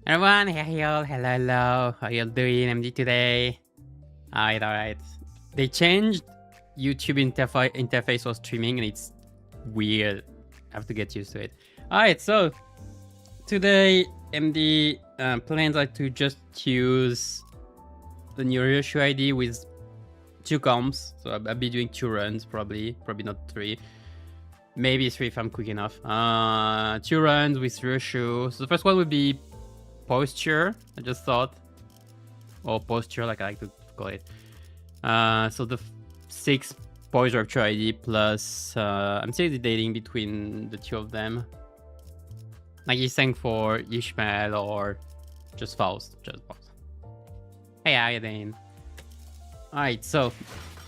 Everyone, hey y'all, hello. How y'all doing? MD today. Alright. They changed YouTube interface for streaming and it's weird. I have to get used to it. Alright, so today MD plans are to just use the new Ryoshu ID with 2 comps. So I'll be doing 2 runs probably not 3. Maybe 3 if I'm quick enough. 2 runs with Ryoshu. So the first one would be posture, I just thought, or posture, like I like to call it. So the 6 poise rupture ID plus I'm still debating between the 2 of them. Like he's saying for Ishmael or just Faust. Hey, how you doing? Alright, so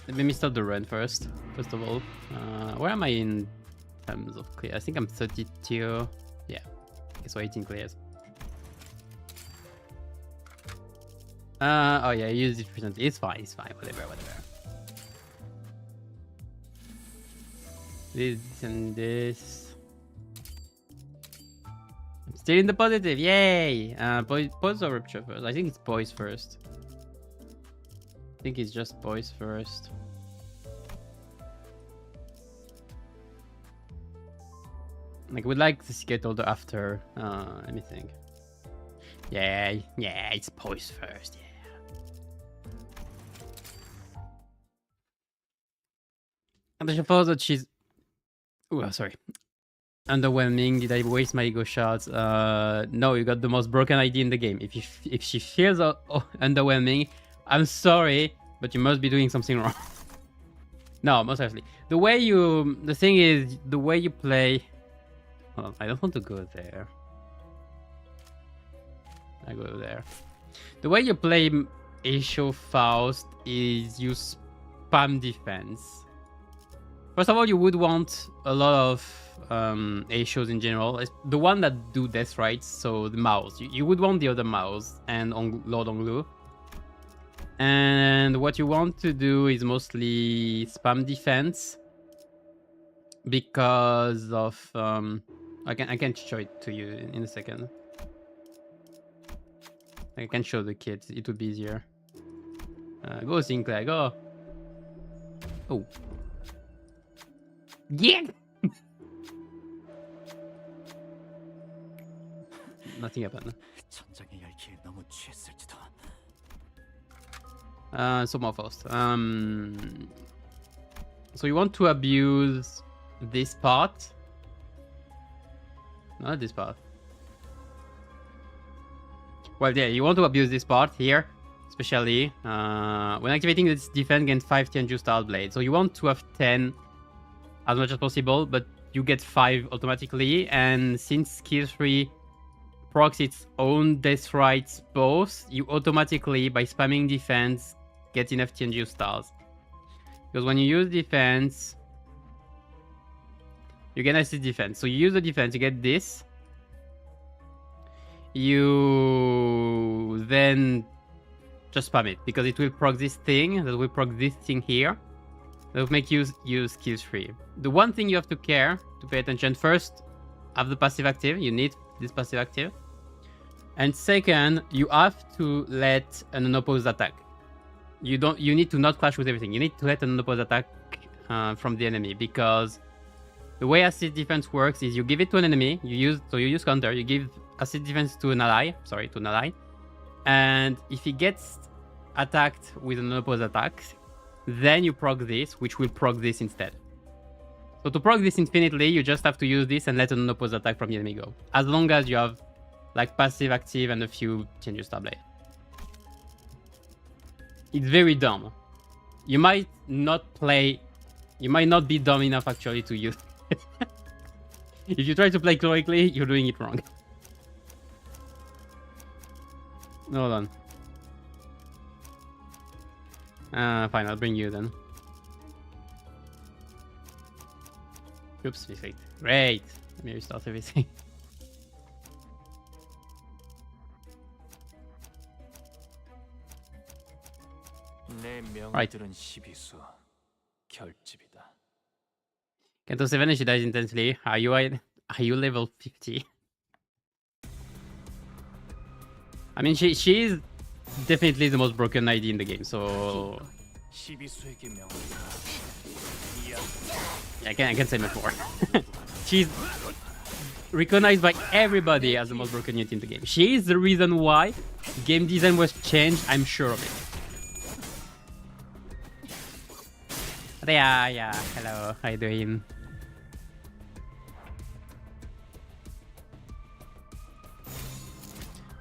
let me start the run first of all. Where am I in terms of clear? I think I'm 32. Yeah, okay, so 18 clears. Oh yeah, use it recently. It's fine, whatever. This and this. I'm still in the positive, yay! Poise or rupture first? I think it's poise first. I think it's just poise first. Like, we'd like to get all the after. Let me think. Yeah, it's poise first, yeah. And I suppose that she's... Oh, sorry. Underwhelming. Did I waste my ego shots? No, you got the most broken idea in the game. If she feels underwhelming, I'm sorry, but you must be doing something wrong. No, most seriously. The thing is, the way you play... Hold on, I don't want to go there. I go there. The way you play Heishous Faust is you spam defense. First of all, you would want a lot of Heishous in general. The one that do death rights, so the mouse. You would want the other mouse and Lord Onglu. And what you want to do is mostly spam defense. Because of... I can show it to you in a second. I can show the kids. It would be easier. Go, Sinclair, go. Oh. Yeah! Nothing happened. So more first. So you want to abuse this part. Not this part. Well, yeah, you want to abuse this part here, especially when activating this defense against 5 Tianju style blade. So you want to have 10 as much as possible, but you get 5 automatically. And since skill 3 procs its own death rights both, you automatically, by spamming defense, get enough Tianju stars. Because when you use defense, you get assist defense. So you use the defense, you get this. You then just spam it, because it will proc this thing, that will proc this thing here. That will make you use skills 3. The one thing you have to care, to pay attention, first, have the passive active. You need this passive active. And second, you have to let an unopposed attack. You need to not clash with everything. You need to let an unopposed attack from the enemy, because the way assist defense works is you give it to an enemy, you use counter, you give assist defense to an ally, and if he gets attacked with an unopposed attack, then you proc this, which will proc this instead. So to proc this infinitely, you just have to use this and let an unopposed attack from the enemy go, as long as you have like passive active and a few changes star blade. It's very dumb. You might not be dumb enough actually to use it. If you try to play correctly, you're doing it wrong. Hold on. Fine, I'll bring you then. Oops, perfect. Great. Let me restart everything. Right. Kento 7 she dies intensely. Are you level 50? I mean, she's definitely the most broken ID in the game, so yeah, I can't say much more. She's recognized by everybody as the most broken unit in the game. She is the reason why game design was changed, I'm sure of it. Yeah, hello, how you doing?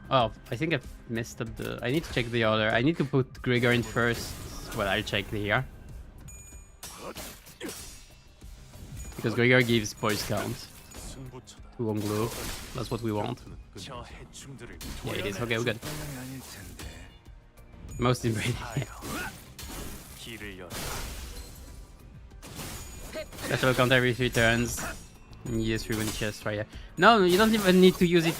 Oh, I think I've messed up the... I need to check the order. I need to put Gregor in first. Well, I'll check here. Because Gregor gives poise count. 2 on glue. That's what we want. Yeah, it is. Okay, we're good. Most inbreeding. Special count every 3 turns. Yes, when chest fire. No, you don't even need to use it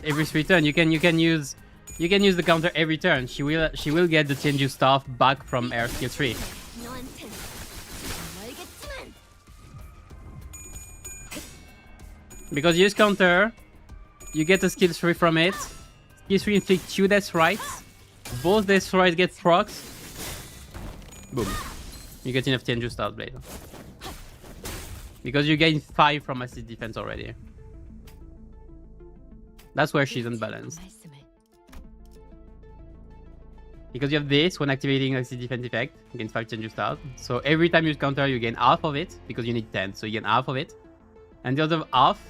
every 3 turns. You can use the counter every turn. She will get the Tenju staff back from air skill 3. Because you use counter, you get a skill 3 from it. Skill 3 inflict 2 death rights. Both death rights get procs. Boom. You get enough Tenju start blade. Because you gain 5 from assist defense already. That's where she's unbalanced. Because you have this, when activating assist defense effect, you gain 5 Tenju start. So every time you use counter, you gain half of it, because you need 10, so you gain half of it. And the other half,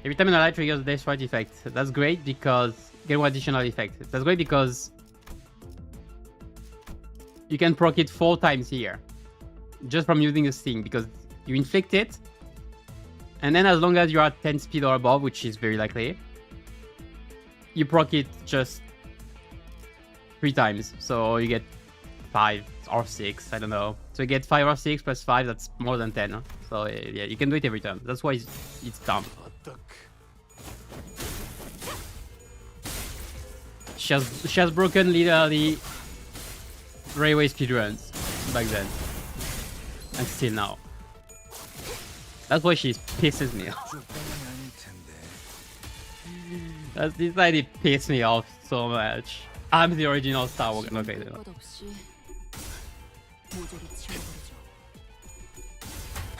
every time an ally triggers death right effect. That's great because get one additional effect. That's great because you can proc it 4 times here. Just from using a sting, because you inflict it. And then as long as you are 10 speed or above, which is very likely, you proc it just 3 times. So you get 5 or 6, I don't know. So you get 5 or 6 plus 5, that's more than 10. Huh? So yeah, you can do it every turn. That's why it's dumb. She has broken literally railway speedruns back then. And still now. That's why she pisses me off. This idea pisses me off so much. I'm the original Star Wars. Okay,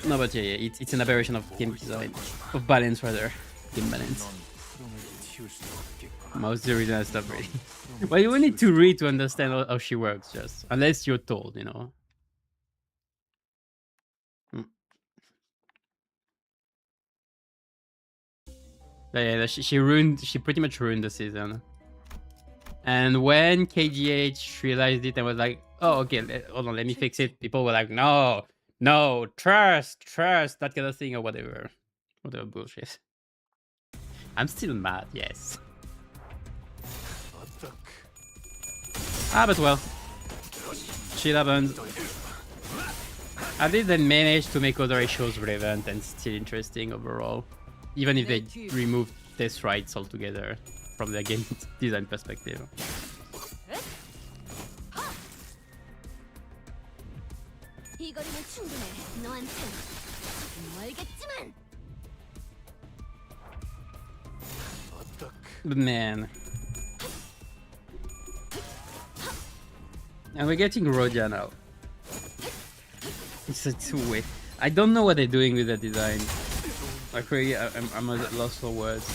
no, but yeah, it's an aberration of game design. Of balance, rather. Game balance. Most of the reason stuff really. Well, you will need to read to understand how she works, just. Unless you're told, you know. Yeah, she pretty much ruined the season. And when KGH realized it and was like, oh, okay, hold on, let me fix it. People were like, no, trust, that kind of thing, or whatever bullshit. I'm still mad, yes. But well, shit happens. At least they managed to make other shows relevant and still interesting overall. Even if they remove test rights altogether from the game design perspective. But man. And we're getting Rodia now. It's too weird. I don't know what they're doing with the design. Like really, I'm lost for words.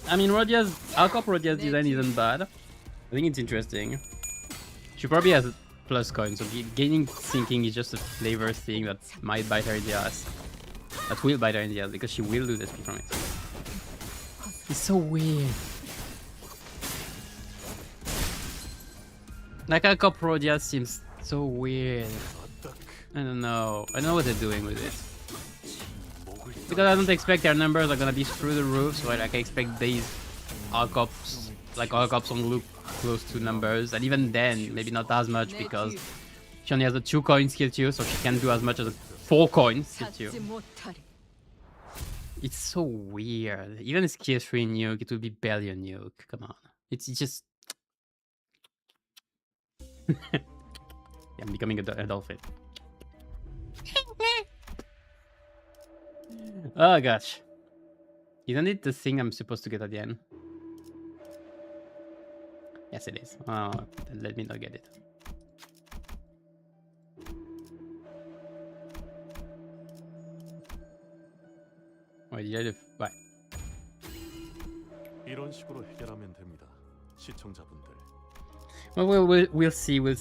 I mean, Alcop Rodia's design isn't bad. I think it's interesting. She probably has plus coins, so gaining thinking is just a flavor thing that might bite her in the ass. That will bite her in the ass because she will lose SP from it. It's so weird. Like Alcop Rodia seems so weird. I don't know what they're doing with it. Because I don't expect their numbers are gonna be through the roof, so like I expect these Alcops, like Alcops on look close to numbers, and even then, maybe not as much because she only has a 2 coin skill 2, so she can't do as much as a 4 coin skill 2. It's so weird. Even a skill 3 nuke, it would be barely a nuke. Come on, it's just. Yeah, I'm becoming a dolphin. Oh gosh. Isn't it the thing I'm supposed to get at the end? Yes, it is. Oh, let me not get it. Wait, yeah, right. 이런 식으로 해결하면 됩니다. 시청자분들. Well, we'll see the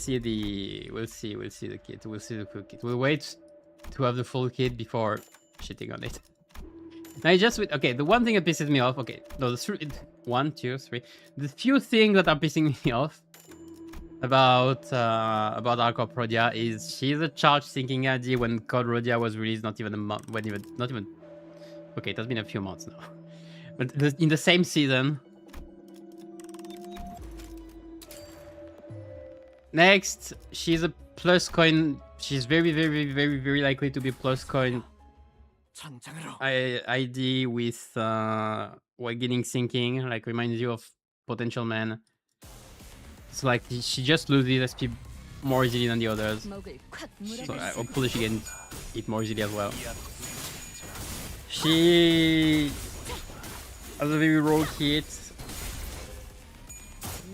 kit. We'll see the full kit. We'll wait to have the full kit before shitting on it. Now, just with okay, the one thing that pisses me off. Okay, no, the three, 1, 2, 3. The few things that are pissing me off about Arco Rodia is she's a charge sinking ID when Code Rodia was released. Not even a month. Not even. Okay, it has been a few months now. But in the same season. Next, she's a plus coin. She's very likely to be plus coin ID with getting sinking. Like reminds you of Potential Man. So like she just loses SP more easily than the others. So hopefully she can eat more easily as well. She has a very raw kit.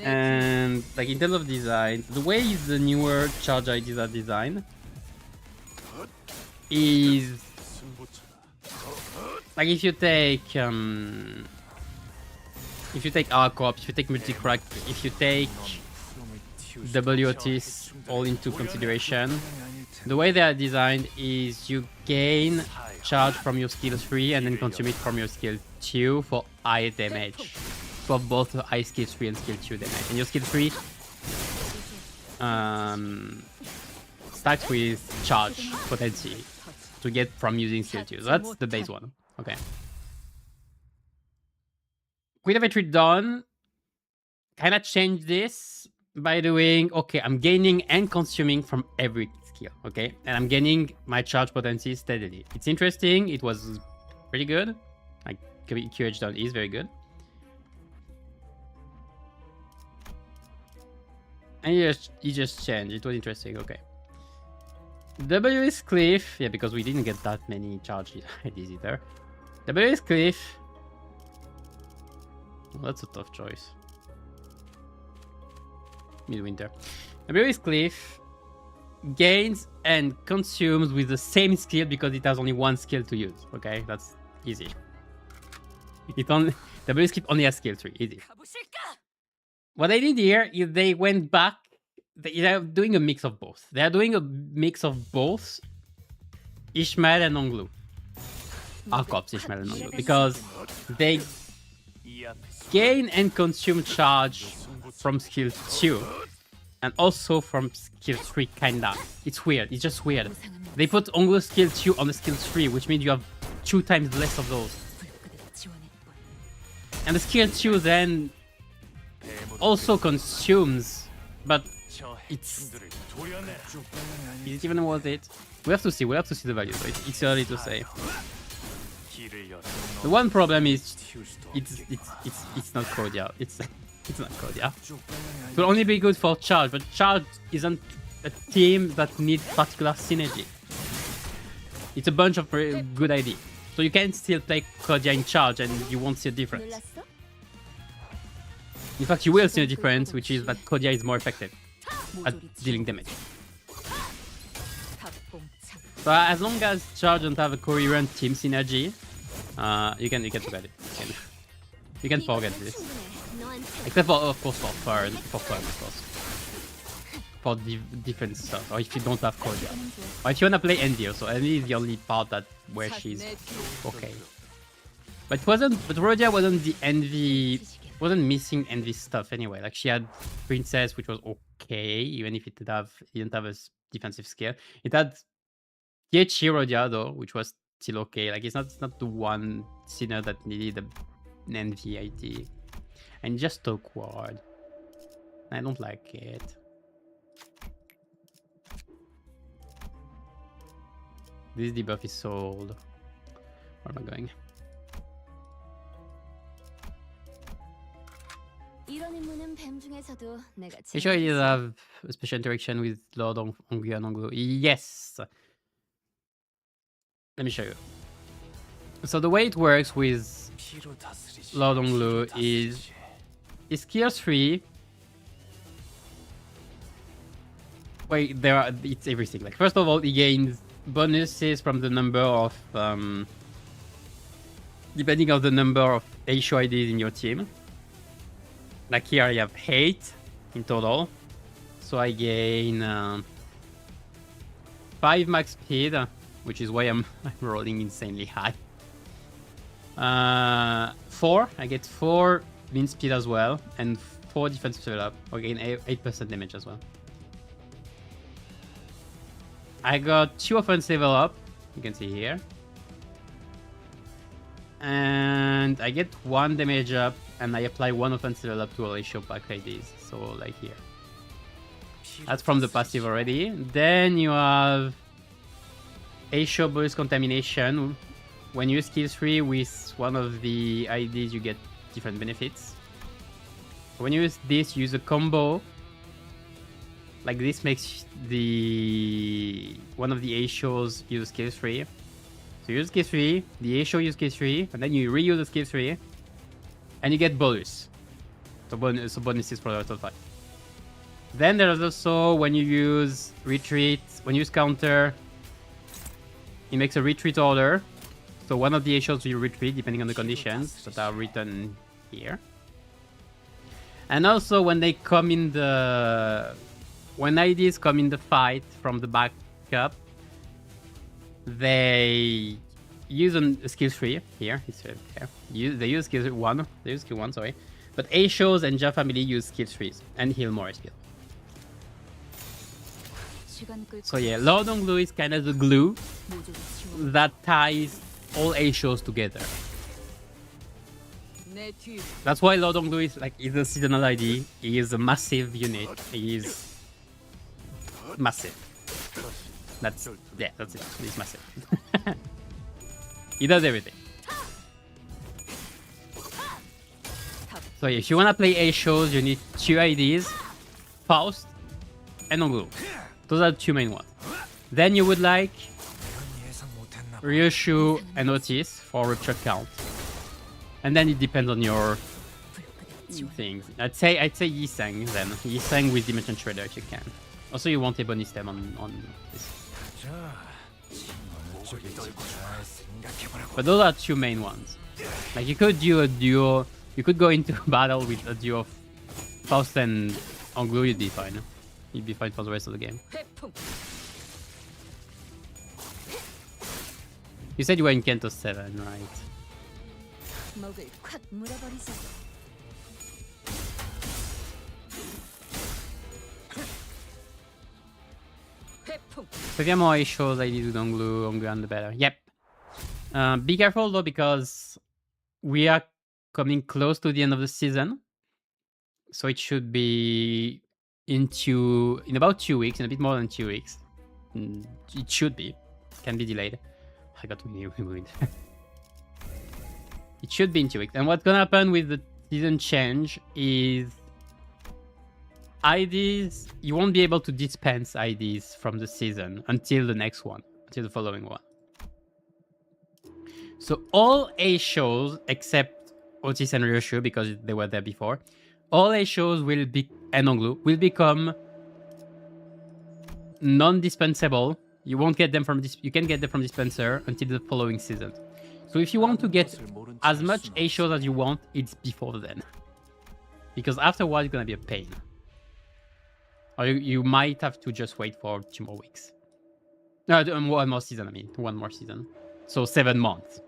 And like in terms of design, the way the newer charge IDs are designed is like if you take R-Corp, if you take Multicrack, if you take WOTs all into consideration, the way they are designed is you gain charge from your skill 3 and then consume it from your skill 2 for high damage. For both high skill 3 and skill 2 damage. And your skill 3 starts with charge potency to get from using skill 2. So that's the base one. Okay. Queen of Entry Dawn kind of changed this by doing, okay, I'm gaining and consuming from every skill, okay? And I'm gaining my charge potency steadily. It's interesting. It was pretty good. Like QH Dawn is very good. And he just changed. It was interesting. Okay. W is Cliff. Yeah, because we didn't get that many charge IDs either. W is Cliff. Well, that's a tough choice. Midwinter. W is Cliff. Gains and consumes with the same skill because it has only one skill to use. Okay, that's easy. W skip only has skill 3. Easy. What I did here is they went back. They are doing a mix of both. They are doing a mix of both Ishmael and Onglu. Arcops, Ishmael and Onglu. Because they gain and consume charge from skill 2. And also from skill 3, kinda. It's weird. It's just weird. They put Onglu skill 2 on the skill 3, which means you have 2 times less of those. And the skill 2 then also consumes, but is it even worth it? We have to see the value. So it's early to say. The one problem is it's not Kodia. It's not Kodia. It will only be good for charge, but charge isn't a team that needs particular synergy. It's a bunch of good ideas. So you can still play Kodia in charge and you won't see a difference. In fact, you will see a difference, which is that Kodia is more effective at dealing damage. So as long as charge don't have a coherent team synergy, you can forget it. You can forget this. Except for, of course, for fun, of course. For different stuff, or if you don't have Kodia. Or if you wanna play Envy, so Envy is the only part where she's okay. But Rodia wasn't the Envy. Wasn't missing Envy stuff anyway. Like she had Princess, which was okay, even if it didn't have a defensive skill. It had Heishi Rodia though, which was still okay. Like it's not the one sinner that needed an Envy ID. And just awkward. I don't like it. This debuff is so old. Where am I going? You sure you have a special interaction with Lord Onglu and Onglu? Yes! Let me show you. So the way it works with Lord Onglu is his skill 3 Wait, it's everything. Like, first of all, he gains bonuses from the number of depending on the number of Heishous IDs in your team. Like here I have 8 in total. So I gain 5 max speed, which is why I'm rolling insanely high. 4, I get 4 min speed as well, and 4 defensive level up. I gain 8% damage as well. I got 2 offense level up, you can see here. And I get 1 damage up, and I apply 1 offense level up to all Heishous back IDs. So like here. That's from the passive already. Then you have Heishous Burst Contamination. When you use skill 3 with one of the IDs, you get different benefits. When you use this, use a combo. Like this makes the one of the Heishous use skill 3. So you use skill 3, the Heishous use skill 3, and then you reuse the skill 3, and you get bonus. So bonuses for the total fight. Then there's also when you use retreat, when you use counter, it makes a retreat order. So one of the Heishous will retreat depending on the conditions that are written here. And also when they come in the... When IDs come in the fight from the backup, they use a skill 3 here. It's here. They use skill 1. They use skill 1, sorry. But Heishous and Ja family use skill 3s and heal more skill. So yeah, Lord Onglu is kind of the glue that ties all Heishous together. That's why Lord Onglu is like a seasonal ID. He is a massive unit. He is massive. That's it. He's massive. He does everything. So if you wanna play Heishous, you need 2 IDs, Faust and Onglu. Those are the 2 main ones. Then you would like Ryoshu and Otis for rupture count. And then it depends on your things. I'd say Yisang then. Yisang with Dimension Shredder if you can. Also you want a bonus stem on this. But those are 2 main ones. Like you could do a duo, you could go into battle with a duo of Faust and Onglu, you'd be fine. You'd be fine for the rest of the game. You said you were in Kanto 7, right? Proviamo Heishous ID with Onglu and the better. Yep. Be careful though, because we are coming close to the end of the season. So it should be in about 2 weeks, in a bit more than 2 weeks. It should be. Can be delayed. I got removed. It should be in 2 weeks. And what's gonna happen with the season change is IDs, you won't be able to dispense IDs from the season until the next one, until the following one. So all Heishous except Otis and Ryoshu, because they were there before, all Heishous will be and Onglu will become non-dispensable. You won't get them from you can get them from dispenser until the following season. So if you want to get as much Heishous as you want, it's before then. Because afterwards it's gonna be a pain. Or you might have to just wait for 2 more weeks. No, 1 more season, I mean. 1 more season. So 7 months.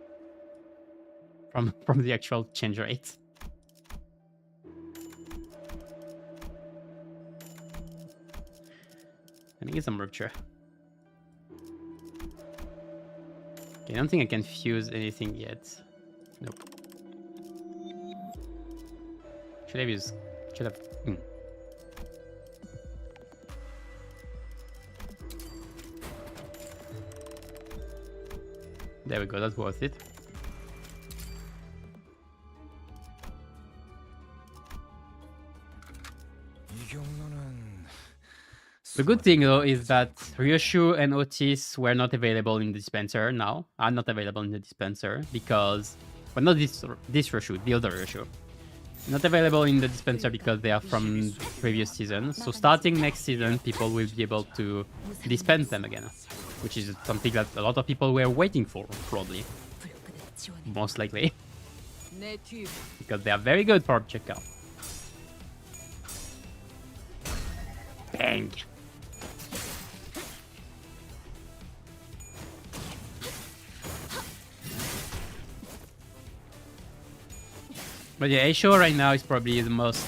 From the actual change rate. I think it's some rupture. Okay, I don't think I can fuse anything yet. Nope. Should have used... Should have... There we go, that's worth it. The good thing though is that Ryoshu and Otis were not available in the dispenser now. Are not available in the dispenser because... Well, not this Ryoshu, the other Ryoshu. Not available in the dispenser because they are from previous season. So starting next season, people will be able to dispense them again, which is something that a lot of people were waiting for, probably. Most likely. Because they are very good for checkout. Bang! But yeah, Heishous right now is probably the most...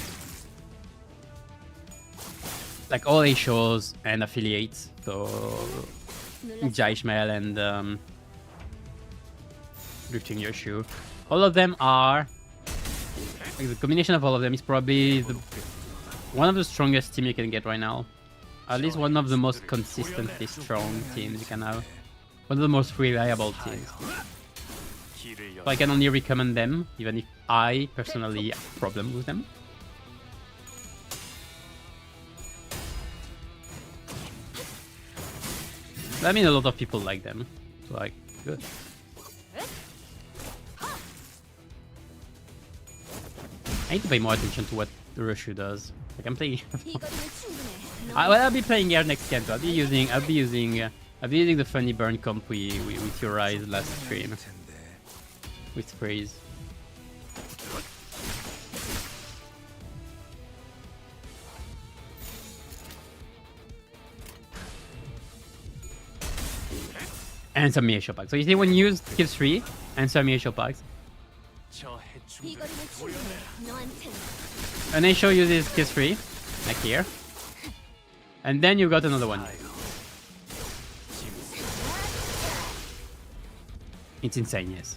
Like all Heishous and affiliates. So... Jaishmel and... Drifting Ryoshu. All of them are... Like, the combination of all of them is probably one of the strongest team you can get right now. At least one of the most consistently strong teams you can have. One of the most reliable teams. So I can only recommend them, even if I personally have a problem with them. I mean, a lot of people like them. So, like, good. I need to pay more attention to what the Ryoshu does. Like, I'm playing. I'll be playing here next game. So I'll be using the funny burn comp we theorized last stream with Freeze. And some Heishous packs. So you see, when you use skill 3 and some Heishous packs, an Heishous uses skill 3, like here, and then you got another one. It's insane, yes.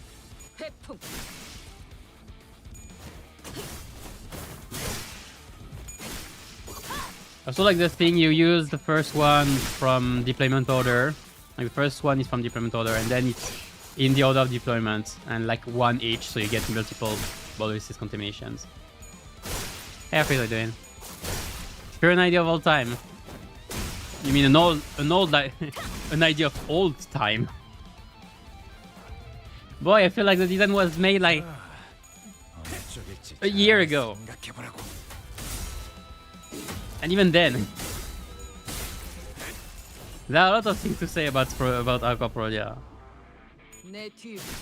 Also, like the thing, you use the first one from deployment order. Like the first one is from deployment order, and then it's in the order of deployment, and like one each, so you get multiple boluses contaminations. Hey, how are you doing? Pure an idea of all time. You mean an idea of old time? Boy, I feel like the design was made like a year ago. And even then, there are a lot of things to say about Aqua Pro, yeah.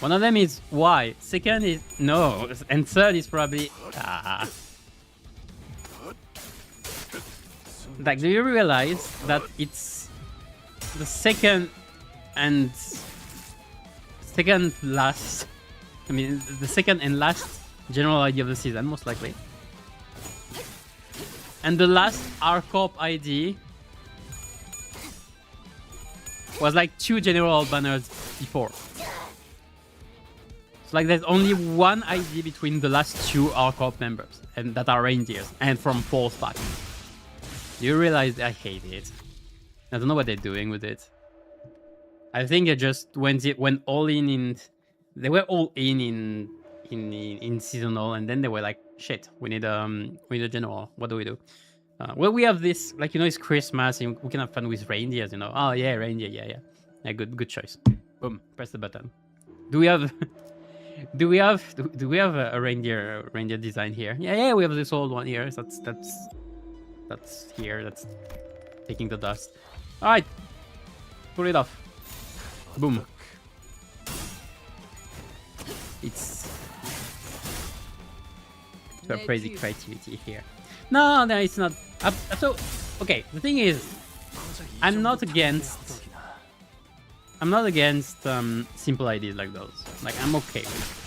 One of them is why. Second is no. And third is probably like, do you realize that it's the second last, I mean the second and last general ID of the season, most likely. And the last R-Corp ID was like 2 general banners before. So like there's only one ID between the last 2 R-Corp members, and that are reindeers, and from 4th pack. Do you realize I hate it? I don't know what they're doing with it. I think they just went all in they were all in seasonal, and then they were like, shit, we need a general. What do we do? Well, we have this, like, you know, it's Christmas and we can have fun with reindeers, you know. Oh yeah, reindeer, yeah, good choice. Boom, press the button. Do we have a reindeer design here? Yeah, we have this old one here. So that's here. That's taking the dust. All right, pull it off. Boom. It's so crazy creativity here. No, it's not. So, okay, the thing is, I'm not against simple ideas like those. Like, I'm okay with it.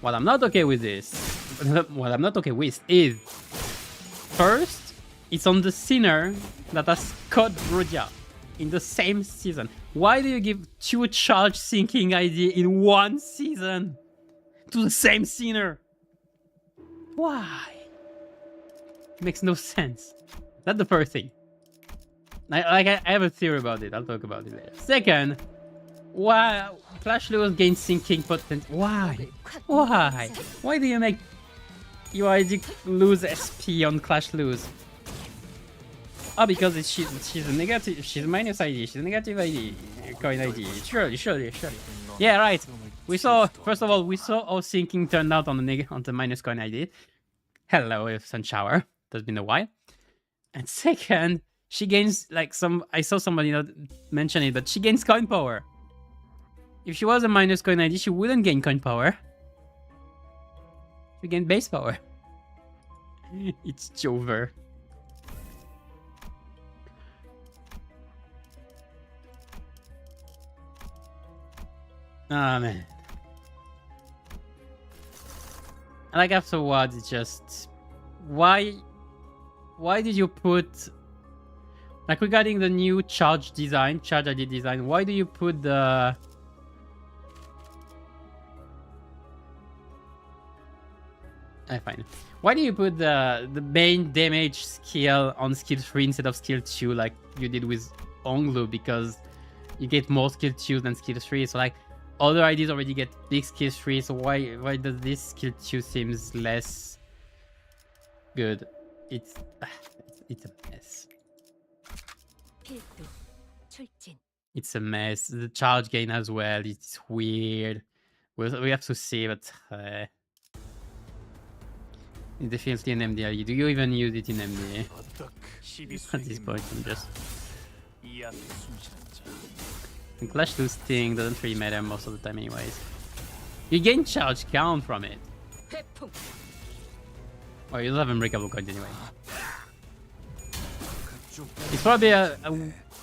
What I'm not okay with is, first, it's on the sinner that has caught Brodia in the same season. Why do you give 2 charge syncing ID in one season to the same sinner? Why? It makes no sense. That's the first thing. I have a theory about it. I'll talk about it later. Second, why Clash Lose gains syncing potential? Why? Why do you make your ID lose SP on Clash Lose? Oh, because she's a negative. She's a minus ID. She's a negative ID. Coin ID. Surely. Yeah, right. First of all, we saw how syncing turned out on the minus coin ID. Hello, Sun Shower. That's been a while. And second, she gains like I saw somebody not mention it, but she gains coin power. If she was a minus coin ID, she wouldn't gain coin power. She gained base power. It's Jover. Oh man. Like afterwards, it's just why did you put like regarding the new charge ID design? Why do you put the fine. Why do you put the main damage skill on skill 3 instead of skill 2 like you did with Onglu? Because you get more skill 2 than skill 3. So like other IDs already get big skill 3. So why does this skill 2 seems less good? It's a mess. It's a mess. The charge gain as well. It's weird. We have to see, but it's definitely an MD ID. Do you even use it in MD? At this point, I'm just. And Clash to Sting doesn't really matter most of the time, anyways. You gain charge count from it. Oh, you don't have unbreakable coins anyway. It's probably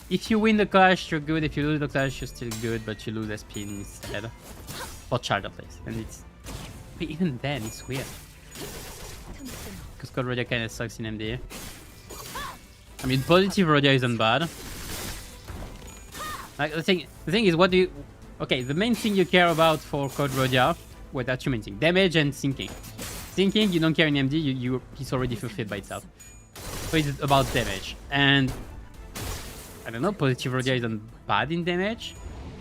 if you win the clash, you're good. If you lose the clash, you're still good, but you lose SP instead. Or charge at least. And it's. But even then, it's weird. Because Code Rodia kinda sucks in MD. I mean, positive Rodia isn't bad. Like the thing is, what do you? Okay, the main thing you care about for Code Rodia, what that's your main thing: damage and syncing. Syncing, you don't care in MD. It's already fulfilled by itself. So it's about damage, and I don't know. Positive Rodia isn't bad in damage.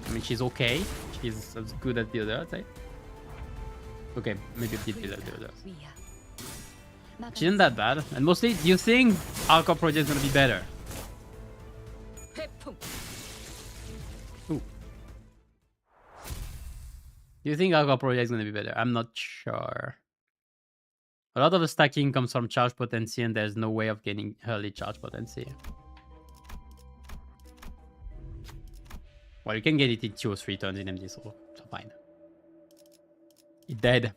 I mean, she's okay. She's as good as the other, I'd say. Okay, maybe a bit better than the other. She isn't that bad, and mostly, do you think Alcor Project is gonna be better? Ooh. Do you think Alcor Project is gonna be better? I'm not sure. A lot of the stacking comes from charge potency, and there's no way of getting early charge potency. Well, you can get it in 2 or 3 turns in MD, so fine. It dead.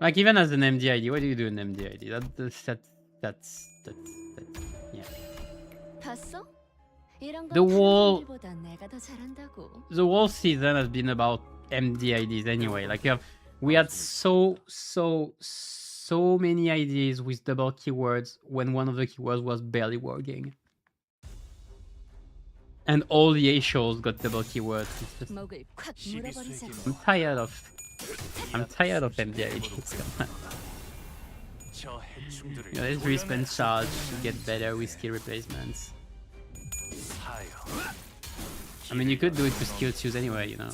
Like even as an MD ID, what do you do in MD ID? That's yeah. The whole season has been about MD IDs anyway. Like we had so many IDs with double keywords when one of the keywords was barely working. And all the Heishous got double keywords. I'm tired of MD IDs. Come on. Let's respend charge to get better with skill replacements. I mean, you could do it with skill 2s anyway, you know.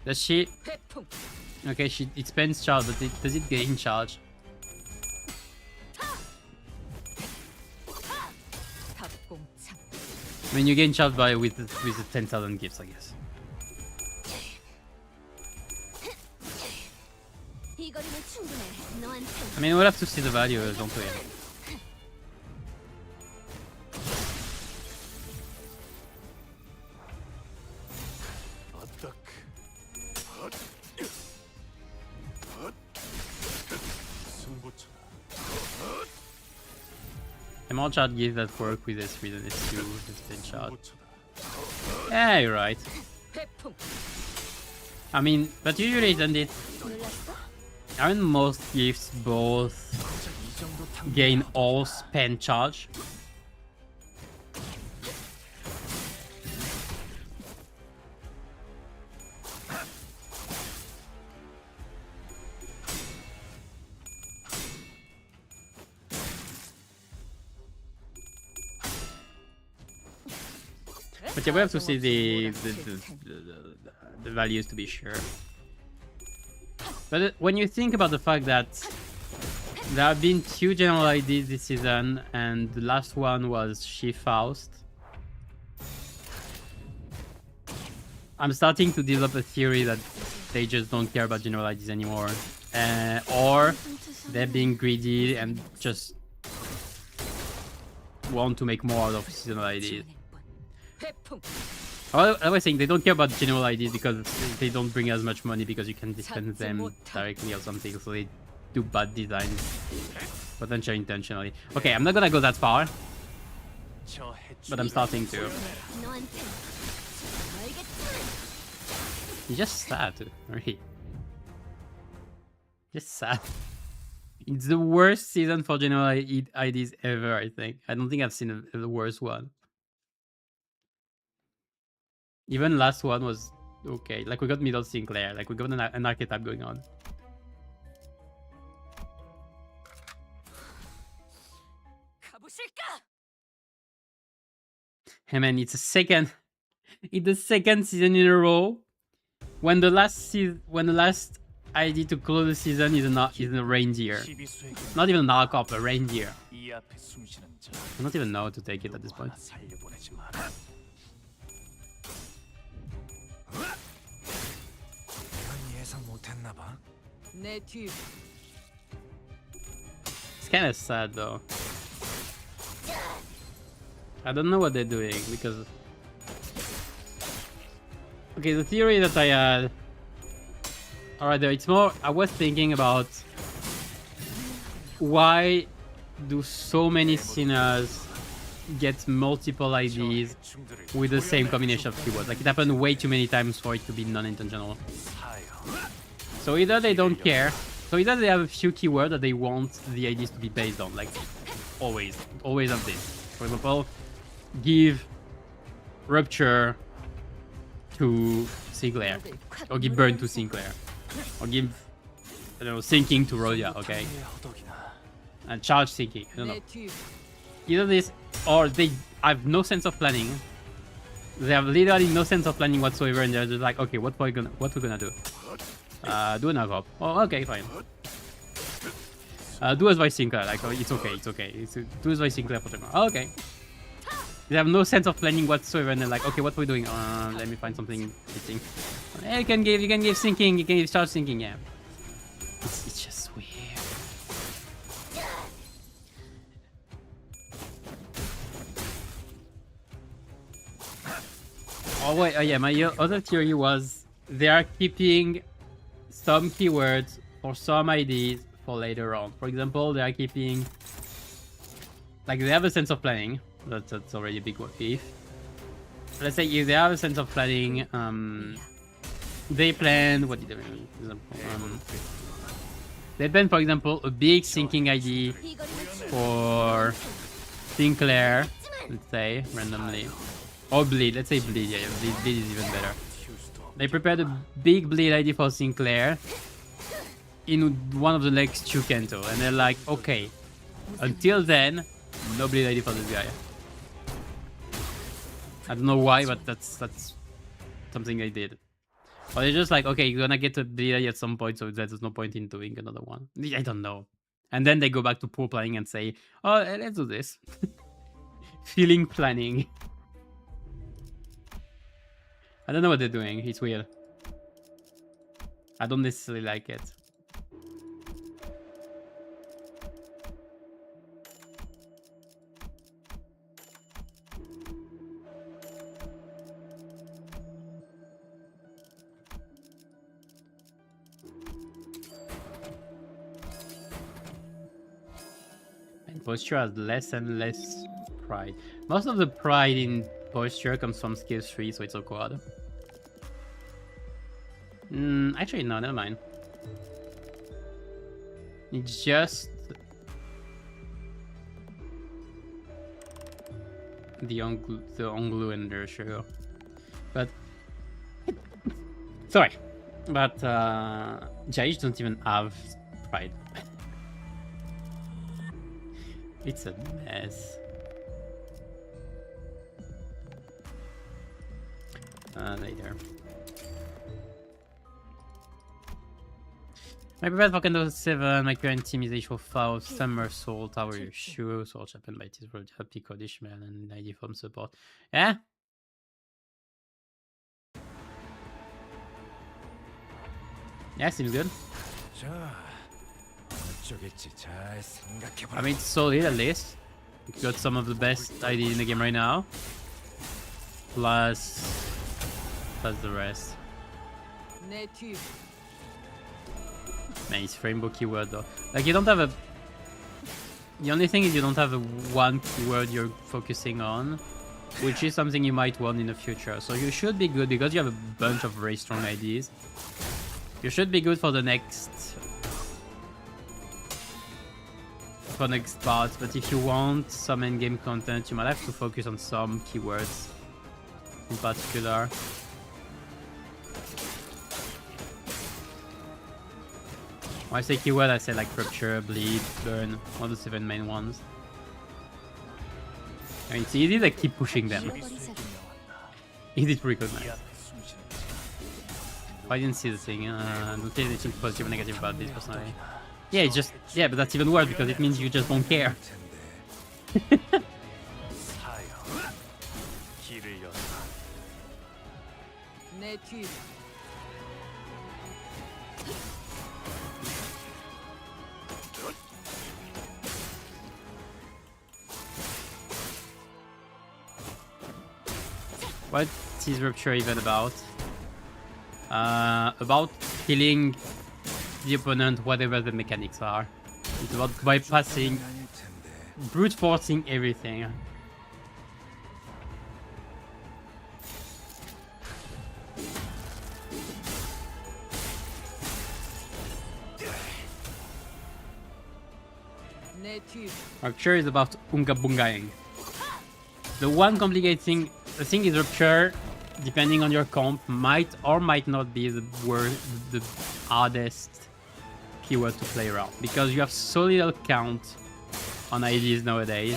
Does she? Okay, it spends charge, but does it gain charge? I mean, you gain charge with the 10,000 gifts, I guess. I mean, we'll have to see the value, don't we? The more charge gives that work with S3 than S2 has been charged. Yeah, you're right. I mean, but usually isn't it? Aren't most gifts both gain or spend charge? But yeah, we have to see the values to be sure. But when you think about the fact that There have been 2 general IDs this season, and the last one was She-Faust. I'm starting to develop a theory that they just don't care about general IDs anymore. Or they're being greedy and just want to make more out of seasonal IDs. I was saying they don't care about general IDs because they don't bring as much money because you can dispense them directly or something, so they do bad designs, potentially intentionally. Okay, I'm not gonna go that far, but I'm starting to. He's just sad, really. Just sad. It's the worst season for general IDs ever, I think. I don't think I've seen the worst one. Even last one was okay. Like, we got Middle Sinclair. Like, we got an archetype going on. Hey man, it's the second season in a row when the last ID to close the season is a reindeer. Not even an Arcop, a reindeer. I don't even know how to take it at this point. It's kind of sad though. I don't know what they're doing because... Okay, the theory that I had... Alright, it's more... I was thinking about... Why do so many sinners get multiple IDs with the same combination of keywords? Like, it happened way too many times for it to be non-intentional. So either they don't care, so either they have a few keywords that they want the IDs to be based on, like, always have this. For example, give Rupture to Sinclair, or give Burn to Sinclair, or give, I don't know, Sinking to Rodia, okay? And Charge Sinking, I don't know. Either this, or they have no sense of planning. They have literally no sense of planning whatsoever, and they're just like, okay, what we're gonna do? Do an Arcop. Oh, okay, fine. Do as Vice Sinclair, like, oh, it's okay. Do as Vice Sinclair for tomorrow. Oh, okay. They have no sense of planning whatsoever, and they're like, okay, what are we doing? Let me find something interesting. Hey, you can give Sinking, you can give Charge Sinking, yeah. It's just weird. Oh wait, oh yeah, my other theory was they are keeping some keywords or some IDs for later on. For example, they are keeping, like, they have a sense of planning. That's already a big what if. Let's say if they have a sense of planning, they plan, what did they plan? They plan, for example, a big Sinking ID for Sinclair, let's say, randomly. Or Bleed, let's say Bleed, yeah, Bleed is even better. They prepared a big Bleed ID for Sinclair in one of the next 2 Kanto, and they're like, okay, until then, no Bleed ID for this guy. I don't know why, but that's something they did. Or they're just like, okay, you're gonna get a Bleed ID at some point, so there's no point in doing another one. I don't know. And then they go back to poor planning and say, oh, let's do this. Feeling planning. I don't know what they're doing. It's weird. I don't necessarily like it. And posture has less and less pride. Most of the pride in posture comes from skill 3, so it's awkward. Actually, no, never mind. It's just the Onglu and the sugar. But sorry, but Jaish don't even have pride. It's a mess. Later. My prepared for Kendo 7, my current team is Heishous I, Summer Soul, Tower Ryoshu, Soul Champion by Tis World, Happy Kodishman, and ID from support. Yeah? Yeah, seems good. I mean, it's solid at least. You got some of the best ID in the game right now. Plus the rest. Man, it's rainbow keyword though. Like, you don't have a... The only thing is you don't have a one keyword you're focusing on, which is something you might want in the future. So you should be good because you have a bunch of very strong IDs. You should be good for the next... part, but if you want some endgame content, you might have to focus on some keywords in particular. When I say keyword, I say like Rupture, Bleed, Burn, all the 7 main ones. I mean, it's easy to keep pushing them. Easy to recognize. I didn't see the thing. Don't say anything positive or negative about this personally. Yeah, it's just... Yeah, but that's even worse because it means you just don't care. What is Rupture even about? About killing the opponent, whatever the mechanics are. It's about bypassing, brute forcing everything. Rupture is about unga bungaing. The one complicating the thing is Rupture, depending on your comp, might or might not be the hardest keyword to play around because you have so little count on IDs nowadays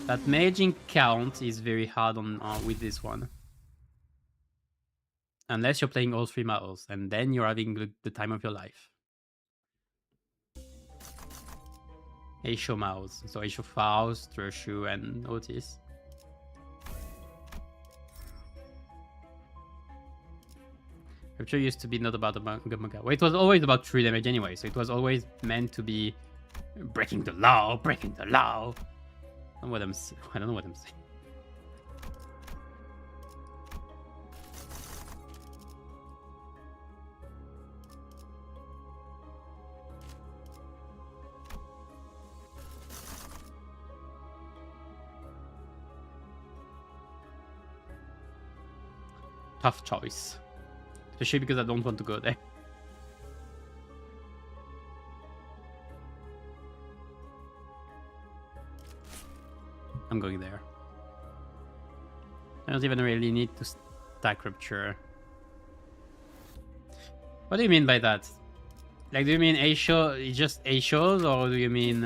that managing count is very hard on with this one. Unless you're playing all 3 models, and then you're having the time of your life. Heishous mouse, so Heishous Faust, Ryoshu, and Otis. Rupture used to be not about the manga. Well, it was always about 3 damage anyway, so it was always meant to be breaking the law, breaking the law. I don't know what I'm saying. Tough choice. Especially because I don't want to go there. I'm going there. I don't even really need to stack Rupture. What do you mean by that? Like, do you mean Heishous, just Heishous, or do you mean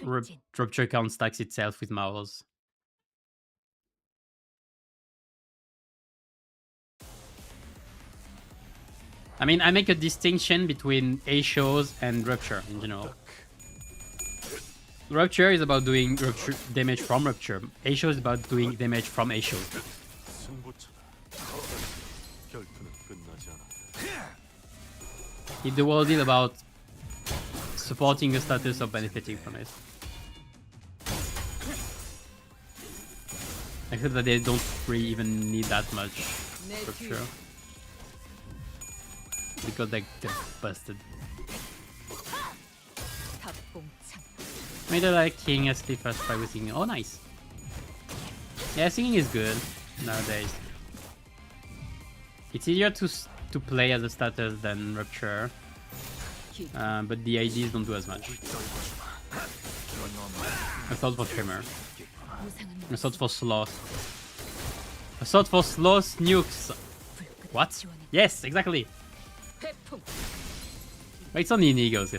Rupture count stacks itself with Mauls? I mean, I make a distinction between Heishous and Rupture in general. Rupture is about doing damage from Rupture. Heishous is about doing damage from Heishous. It's the whole deal about supporting the status or benefiting from it. Except that they don't really even need that much Rupture. Because they get busted. Made a like King asleep first try with singing. Oh, nice. Yeah, singing is good nowadays. It's easier to play as a status than Rupture, but the IDs don't do as much. Assault for Tremor. Assault for Sloth. Assault for Sloth nukes. What? Yes, exactly. But it's only in egos.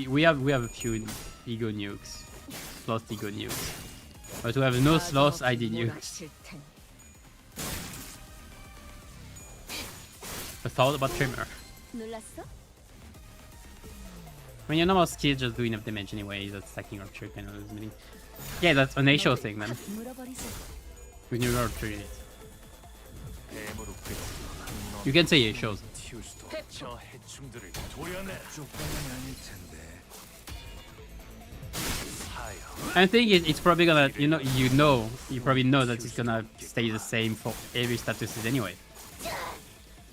We have a few ego nukes, sloth ego nukes, but we have no sloth ID nukes. A thought about Trimmer. When your normal skills just do enough damage anyway, that stacking rupture kind of loses meaning. Yeah, that's an Heishous thing, man. When you rupture it. You can say Heishous. 저 해충들을 도려내. I think it's probably gonna, you probably know that it's gonna stay the same for every statuses anyway.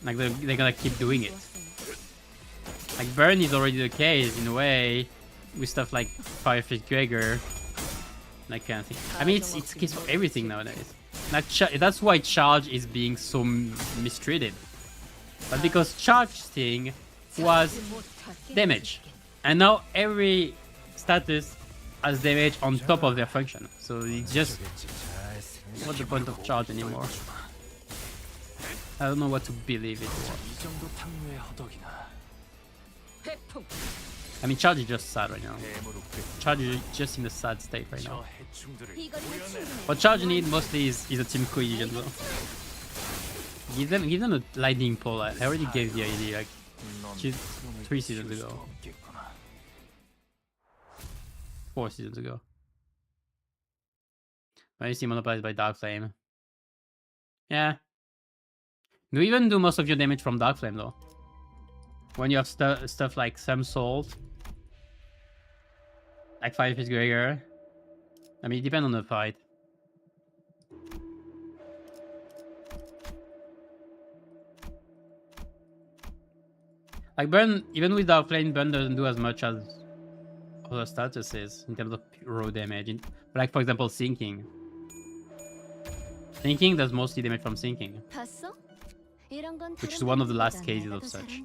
Like they're gonna keep doing it. Like burn is already the case in a way with stuff like Firefist Gregor, that kind of thing. I mean, it's the case for everything nowadays. Like that's why charge is being so mistreated. But because charge thing was damage, and now every status has damage on top of their function. So it's just, what's the point of charge anymore? I don't know what to believe it was. I mean, charge is just sad right now. Charge is just in a sad state right now. What charge need mostly is a team cohesion though. Give them a lightning pole. I already gave the idea like 3 seasons ago. 4 seasons ago. I see monopolized by Dark Flame. Yeah. You even do most of your damage from Dark Flame though. When you have stuff like Some Salt, like Firefist Gregor. I mean, it depends on the fight. Like Burn, even with Dark Flame, Burn doesn't do as much as other statuses in terms of raw damage. Like for example, Sinking. Sinking does mostly damage from Sinking, which is one of the last cases of such.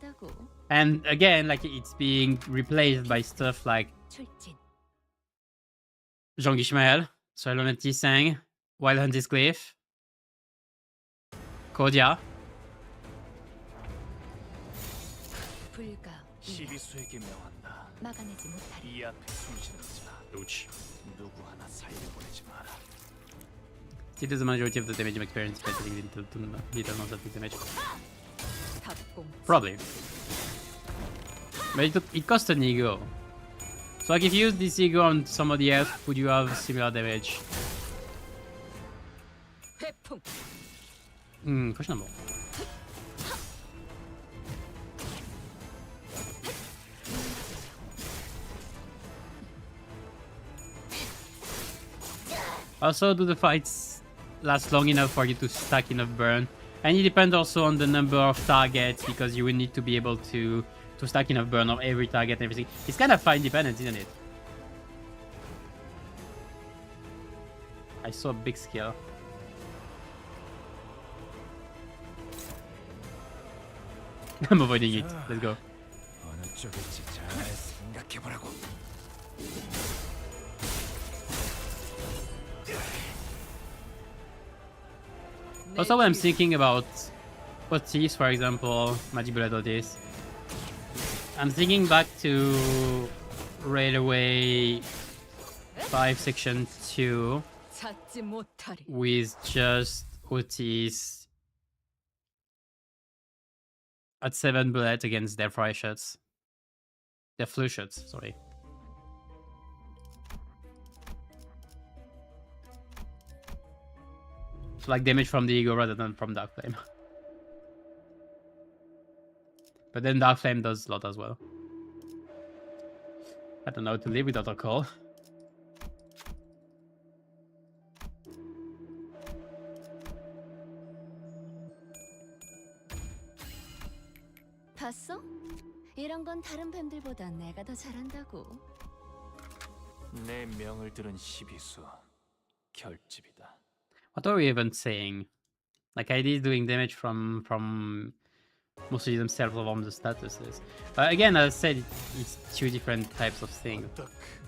And again, like it's being replaced by stuff like Jean Ishmael, Solomon Tisang, Wild Hunter's Cliff, Kodia. 시비수에게 명한다. 이 앞에 숨쉬는 자. Ouch. 누구 하나 사이를 보내지 마라. It does the majority of the damage experience by taking into little not that big damage. Probably. But it costs an ego. So like if you use this ego on somebody else, would you have similar damage? Questionable. Also, do the fights last long enough for you to stack enough burn? And it depends also on the number of targets, because you will need to be able to stack enough burn on every target and everything. It's kind of fight dependent, isn't it? I saw a big skill. I'm avoiding it. Let's go. Also, when I'm thinking about what is, for example, Magic Bullet or this, I'm thinking back to Railway 5 Section 2 with just Otis at 7 bullets against their fry shots. Their flu shots, sorry. So like damage from the ego rather than from Dark Flame. But then Dark Flame does a lot as well. I don't know how to live without a call. 봤어? 이런 건 다른 뱀들보다 내가 더 잘한다고. 내 명을 들은 시비수 결집이다. What are we even saying? Like ID is doing damage from mostly themselves or from the statuses. Again, as I said, it's 2 different types of things.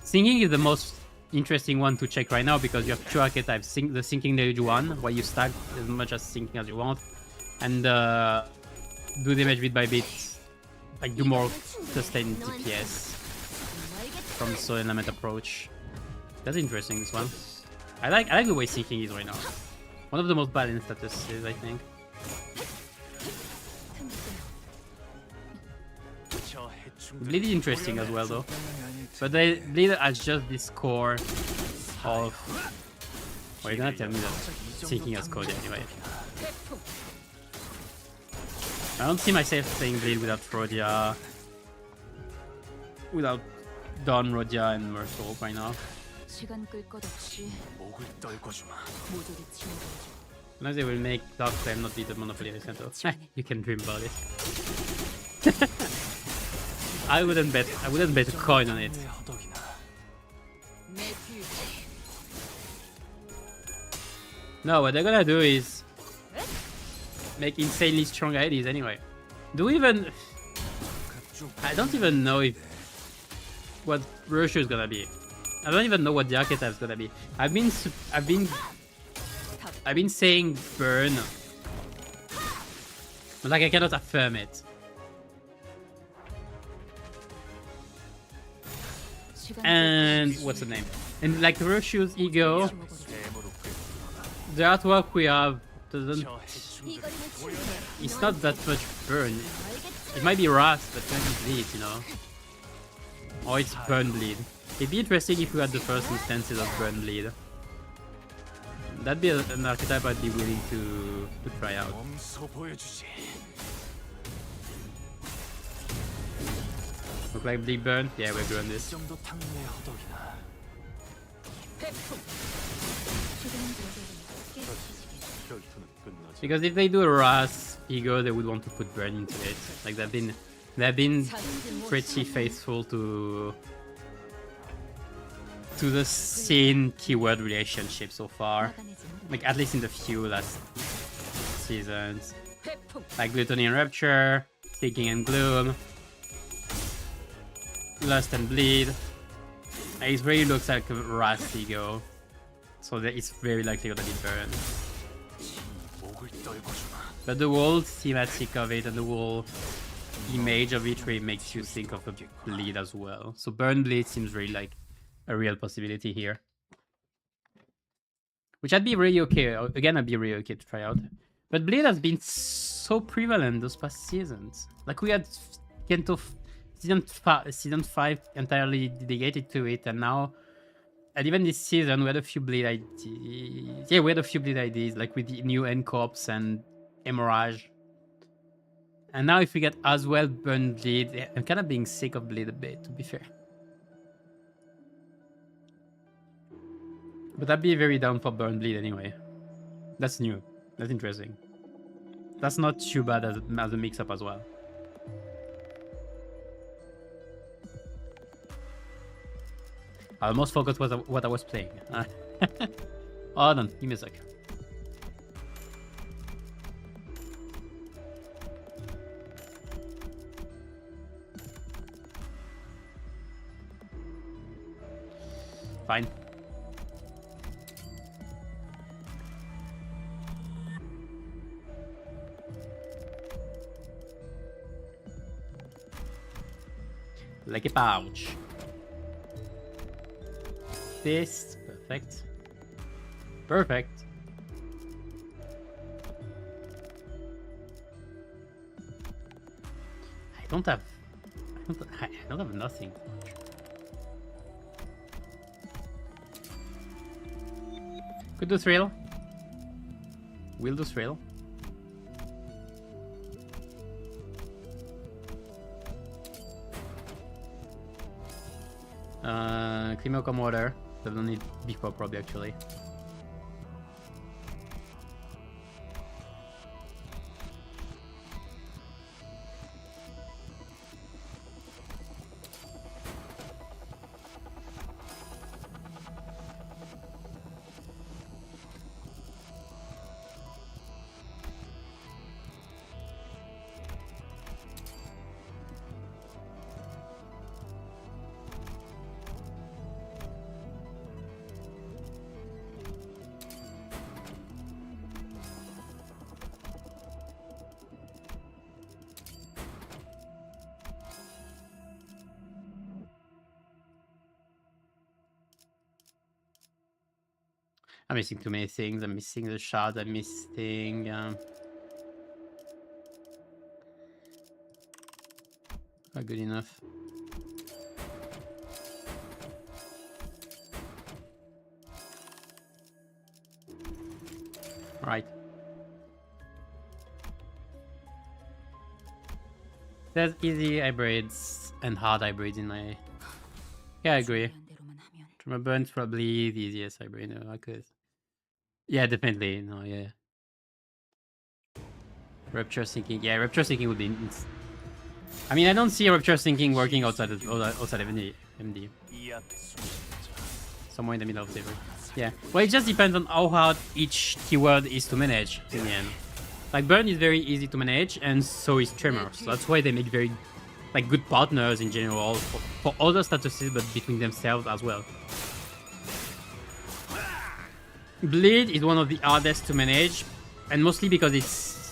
Sinking is the most interesting one to check right now because you have 2 archetypes. The Sinking Deluge one, where you stack as much as Sinking as you want, and do damage bit by bit, like do more sustained DPS from the Soul Element approach. That's interesting, this one. I like the way Sinking is right now. One of the most balanced statuses, I think. 저 해충들 Bleed is interesting as well though. 조명이 아닐지. But they Bleed has just this core of... Well, you're gonna tell me that Seeking has code anyway. I don't see myself playing Bleed without Rodia. Without Dawn, Rodia, and Merfolk right now. 시간 끌 것 없이 목을 떨궈주마. 모조리 치워버리죠. Unless they will make Dark Flame not be the Monopoly Center. You can dream about it. I wouldn't bet a coin on it. 내 허덕이나. 내 뷰티. No, what they're gonna do is make insanely strong IDs anyway. I don't even know what Ryoshu is gonna be. I don't even know what the archetype is gonna be. I've been saying burn, but like I cannot affirm it. And what's the name? And like Ryoshu's ego, the artwork we have doesn't. 저 해충들 It's not that much burn. It might be rust, but maybe bleed, you know. Or it's burn bleed. It'd be interesting if we had the first instances of burn bleed. That'd be an archetype I'd be willing to try out. 몸소 보여주지. Look like bleed burn? Yeah, we're doing 이 this. 정도 탕내 허덕이나. 혈투는 끝나지. Because if they do a rust ego, they would want to put burn into it. Like they've been pretty faithful to the scene keyword relationship so far. Like at least in the few last seasons. Like Gluttony and Rapture, Thinking and Gloom, Lust and Bleed. It really looks like a rust ego. So that it's very likely gonna be burned. 목을 떨궈주마. But the whole thematic of it and the whole image of it really makes you think of a bleed as well. So burn bleed seems really like a real possibility here. Which I'd be really okay. Again, I'd be really okay to try out. But bleed has been so prevalent those past seasons. Like we had Kento season 5 entirely dedicated to it, and now, and even this season we had a few bleed IDs. Yeah, we had a few bleed IDs, like with the new N-Corps and Hemorrhage. And now if we get as well burn bleed, I'm kind of being sick of bleed a bit, to be fair. But I'd be very down for burn bleed anyway. That's new. That's interesting. That's not too bad as a mix-up as well. I almost forgot what I was playing. Hold on, give me a sec. Fine. Like a pouch. This, perfect. Perfect. I don't have nothing. Could do thrill. Will do thrill. Clean water. I don't need before probably actually. I'm missing too many things. I'm missing the shard. I'm missing... Not good enough. Right. There's easy hybrids and hard hybrids in my... Yeah, I agree. Tremor Burn's probably the easiest hybrid. No, I could. Yeah, definitely. No, yeah. Rupture Sinking. Yeah, Rupture Sinking would be... I mean, I don't see Rupture Sinking working outside of MD. Somewhere in the middle of the table. Yeah. Well, it just depends on how hard each keyword is to manage in the end. Like, Burn is very easy to manage, and so is Tremor. So that's why they make very like good partners in general for other statuses, but between themselves as well. Bleed is one of the hardest to manage, and mostly because it's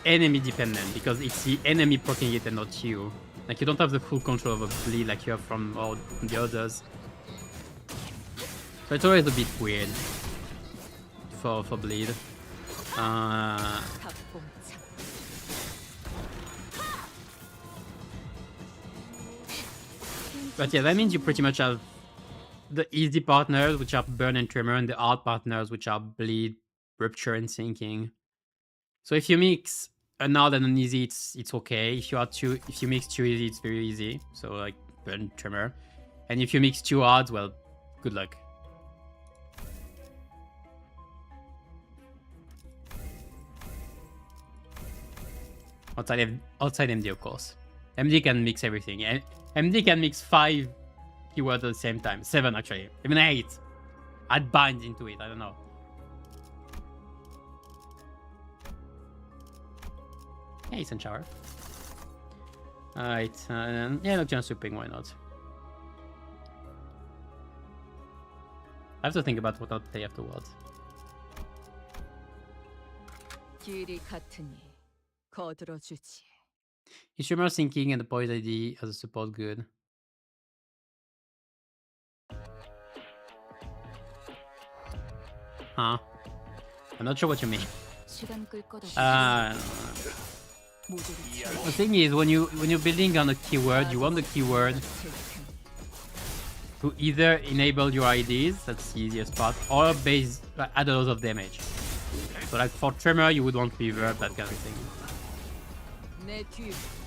enemy dependent, because it's the enemy proccing it and not you. Like, you don't have the full control of a bleed like you have from all the others. So it's always a bit weird for bleed. But yeah, that means you pretty much have the easy partners, which are Burn and Tremor, and the hard partners, which are Bleed, Rupture, and Sinking. So if you mix an hard and an easy, it's okay. If you mix too easy, it's very easy. So like Burn, Tremor. And if you mix too hard, well, good luck. Outside MD, of course. MD can mix everything. MD can mix 5 keywords at the same time. 7, actually. Even 8. I'd bind into it. I don't know. Yeah, it's in shower. Alright. Yeah, Nocturne Sweeping. Why not? I have to think about what I'll play afterwards. Is Tremor Sinking and the Poise ID as a support good? Huh? I'm not sure what you mean. The thing is, when you're building on a keyword, you want the keyword to either enable your IDs, that's the easiest part, or add a lot of damage. So like for Tremor, you would want Reverb, that kind of thing.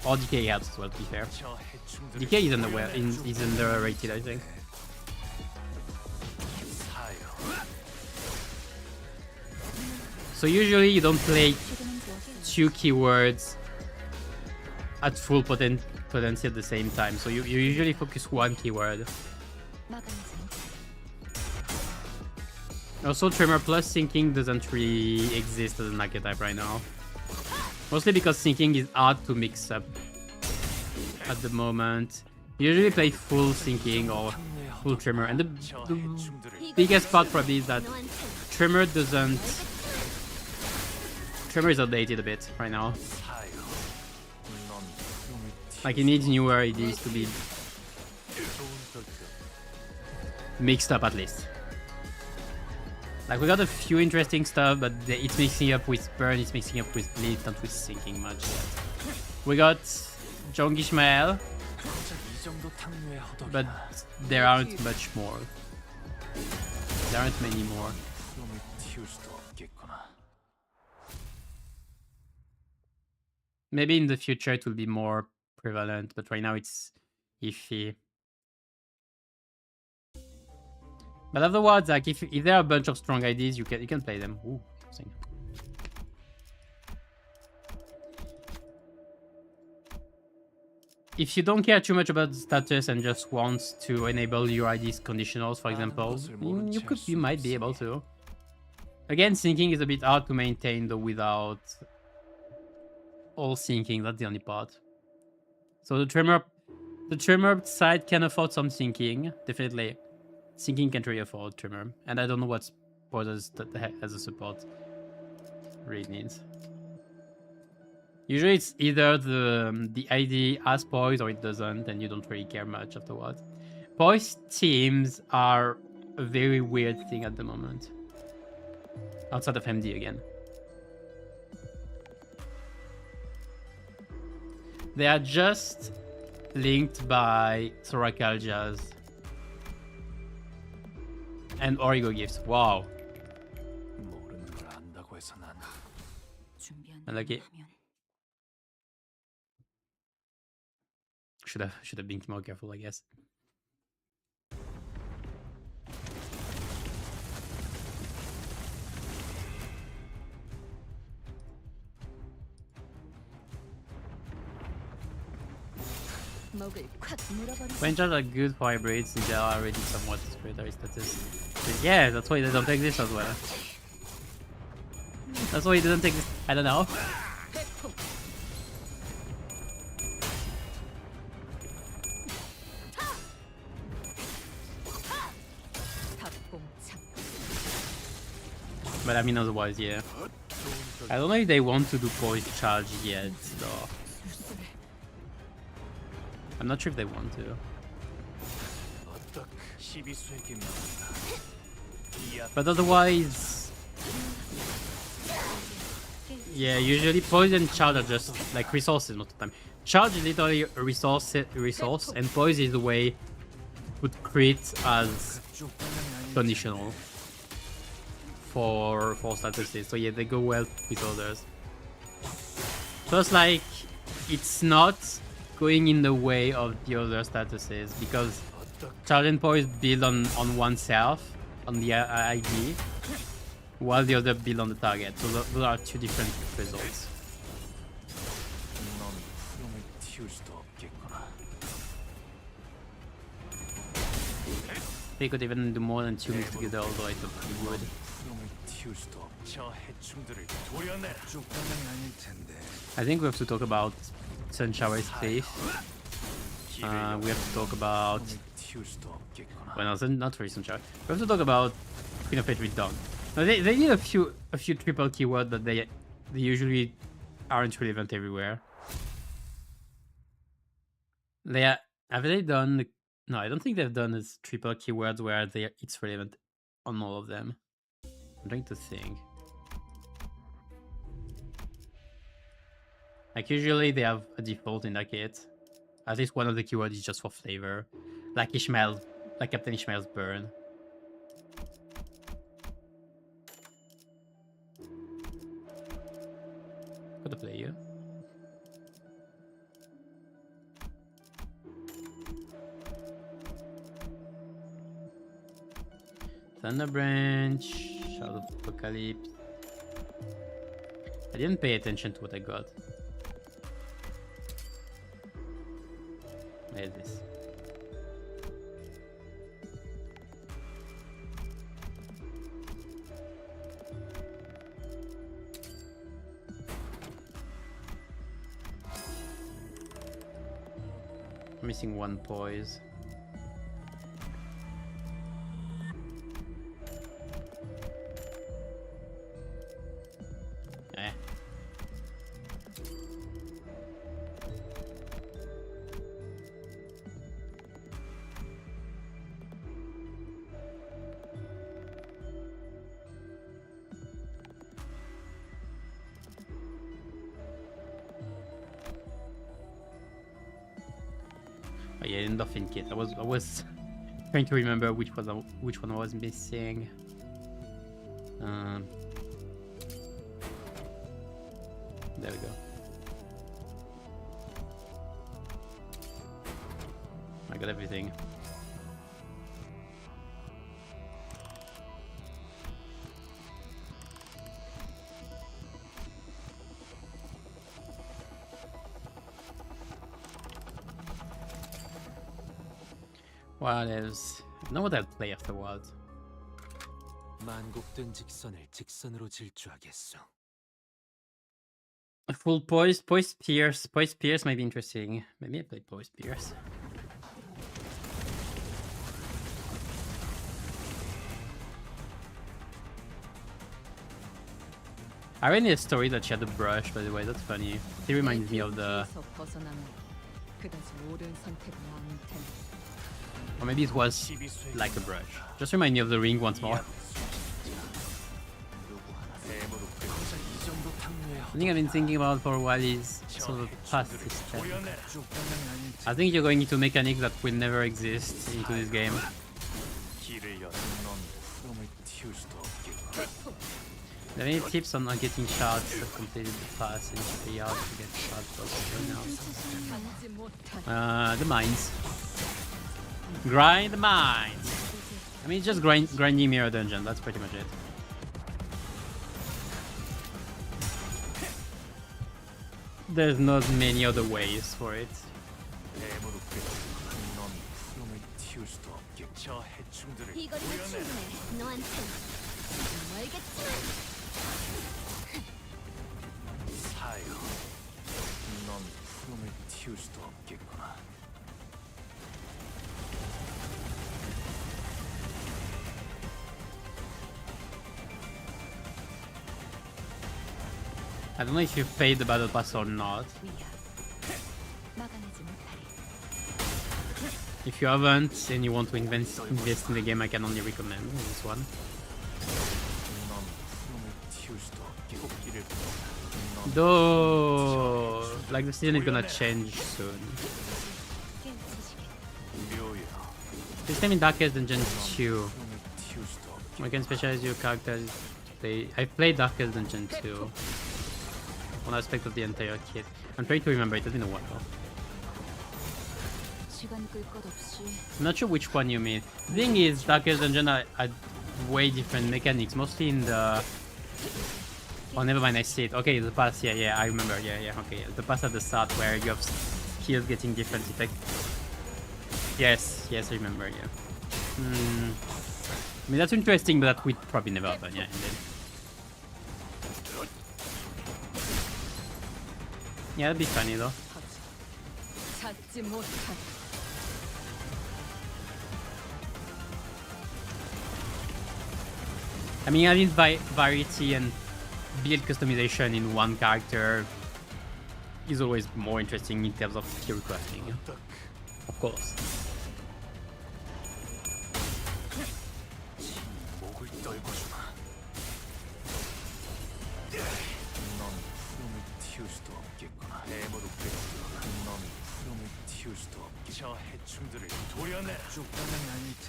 Or Decay helps as well, to be fair. Decay is underrated, I think. So usually you don't play 2 keywords at full potency at the same time. So you usually focus 1 keyword. Also, Tremor plus Sinking doesn't really exist as an archetype right now. Mostly because Sinking is hard to mix up at the moment. You usually play full Sinking or full Tremor. And the biggest part probably is that Tremor is outdated a bit right now. Like, it needs newer IDs to be mixed up at least. Like, we got a few interesting stuff, but it's mixing up with Burn, it's mixing up with Bleed, not with Sinking much yet. We got Jong Ishmael, but there aren't much more. There aren't many more. Maybe in the future it will be more prevalent, but right now it's iffy. But otherwise, like if there are a bunch of strong IDs, you can play them. Ooh, interesting. If you don't care too much about the status and just want to enable your ID's conditionals, for example, you might be able to. Again, Sinking is a bit hard to maintain though without all Sinking. That's the only part. So the Tremor side can afford some Sinking, definitely. Sinking can't really afford Tremor, and I don't know what Poise as a support really needs. Usually it's either the ID has Poise or it doesn't, and you don't really care much afterwards. Poise teams are a very weird thing at the moment. Outside of MD again. They are just linked by Soracaljas and Origo gifts. Wow. 모르는 걸 안다고 해서 난 준비한 I like it. 하면 Should have been more careful, I guess. 목을 콱 물어버리지. Rangers are good for hybrids since they are already somewhat predatory status. But yeah, that's why they don't take this as well. That's why he didn't take this. I don't know. 닭봉창. But I mean, otherwise, yeah. I don't know if they want to do poise charge yet, though. I'm not sure if they want to. 어떻게 시비수에게 명한다. But otherwise, yeah, usually poise and charge are just like resources most of the time. Charge is literally a resource, and poise is the way put crit as conditional for statuses. So yeah, they go well with others. So it's like it's not going in the way of the other statuses because charge and poise build on oneself, on the ID, while the other build on the target. So those are two different results. 넌 흐름을 틔울 수도 없겠구나. They could even do more than 2 moves together, although I thought they would. 흐름을 틔울 수도 없. 저 해충들을 도려내라. 쪽방이 아닐 텐데. I think we have to talk about Sun Shower's safe. We have to talk about... 흐름을 틔울 수도 없겠구나. Well, no, not really Sun Shower. We have to talk about Queen of Fate with Dawn. No, they need a few triple keywords that they usually aren't relevant everywhere. Have they done? No, I don't think they've done this triple keywords where it's relevant on all of them. I'm trying to think. Like usually they have a default in that kit. At least one of the keywords is just for flavor, like Ishmael, like Captain Ishmael's burn. Gotta play you. Thunder Branch, Shadow of Apocalypse. I didn't pay attention to what I got. There's this. I'm missing one poise. Oh yeah, nothing kit. I was trying to remember which one I was missing. There we go. I got everything. What else? I don't know what I'll play afterwards. 만곡된 직선을 직선으로 질주하겠소. A full Poise Pierce might be interesting. Maybe I play Poise Pierce. I read in a story that she had a brush, by the way, that's funny. It reminds me of the... Or maybe it was like a brush. Just remind me of the ring once more. 대모로 그저 이 정도 탕류에 Something I've been thinking about for a while is sort of pass system. I think you're going into mechanics that will never exist into this game. There any tips on getting shards that completed the pass and it's pretty hard to get shards right now. The mines. Grind the mines! I mean, it's just grinding mirror dungeon, that's pretty much it. There's not many other ways for it. 이거리가 충분해. 너한텐 알겠지만. 사요. 넌 품을 틔울 수도 없겠구나. I don't know if you've paid the battle pass or not. If you haven't and you want to invest in the game, I can only recommend this one. Though, like the season is gonna change soon. This time in Darkest Dungeon 2, you can specialize your characters. I played Darkest Dungeon 2. One aspect of the entire kit. I'm trying to remember, it has been a while. I'm not sure which one you mean. The thing is, Darkest Dungeon are way different mechanics, mostly in the... Oh, never mind, I see it. Okay, the pass, yeah, I remember, yeah, okay. The pass at the start where you have skills getting different effects. Yes, I remember, yeah. I mean, that's interesting, but that would probably never happen, yeah, indeed. Yeah, that'd be funny though. I mean, I think variety and build customization in one character is always more interesting in terms of skill crafting. Of course.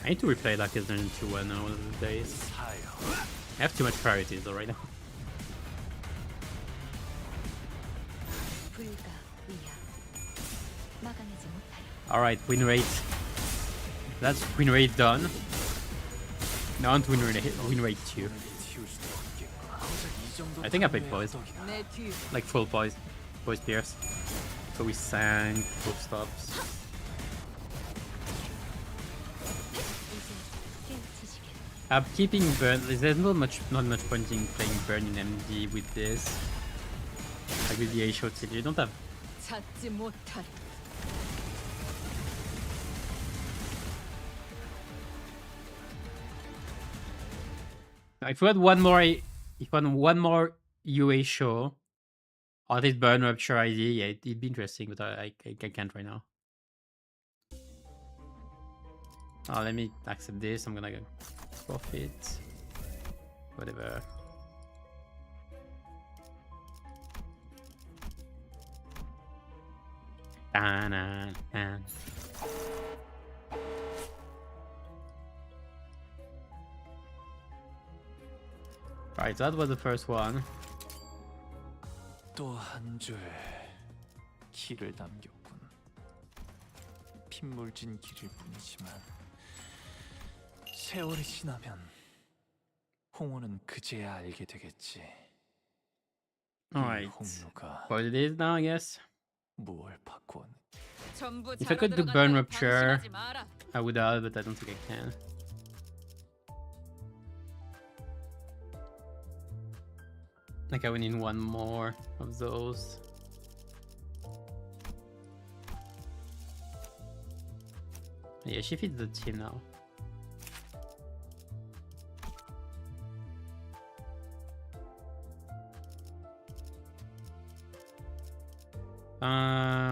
I need to replay Darkest Dungeon 2 one of these days. I have too much priorities though right now. Alright, win rate. That's win rate done. Now on to win rate 2. I think I played poise. Like full poise. Poise pierce. So we sang, full stops. I'm keeping burn. There's not much point in playing burn in MD with this. Like with the Heishous I, you don't have. If we had one more UA show, or this burn rupture ID, yeah, it'd be interesting, but I can't right now. Oh, let me accept this. I'm gonna go profit. Whatever. Right, that was the first one. 또 한 줄 길을 남겼군. 핏물진 길일 뿐이지만 세월이 지나면 홍어는 그제야 알게 되겠지. Alright. 홍로가 What it is now, I guess. 무엇을 바꾸었는지. If I could do burn rupture, I would have, but I don't think I can. Like I would need one more of those. Yeah, she feeds the team now.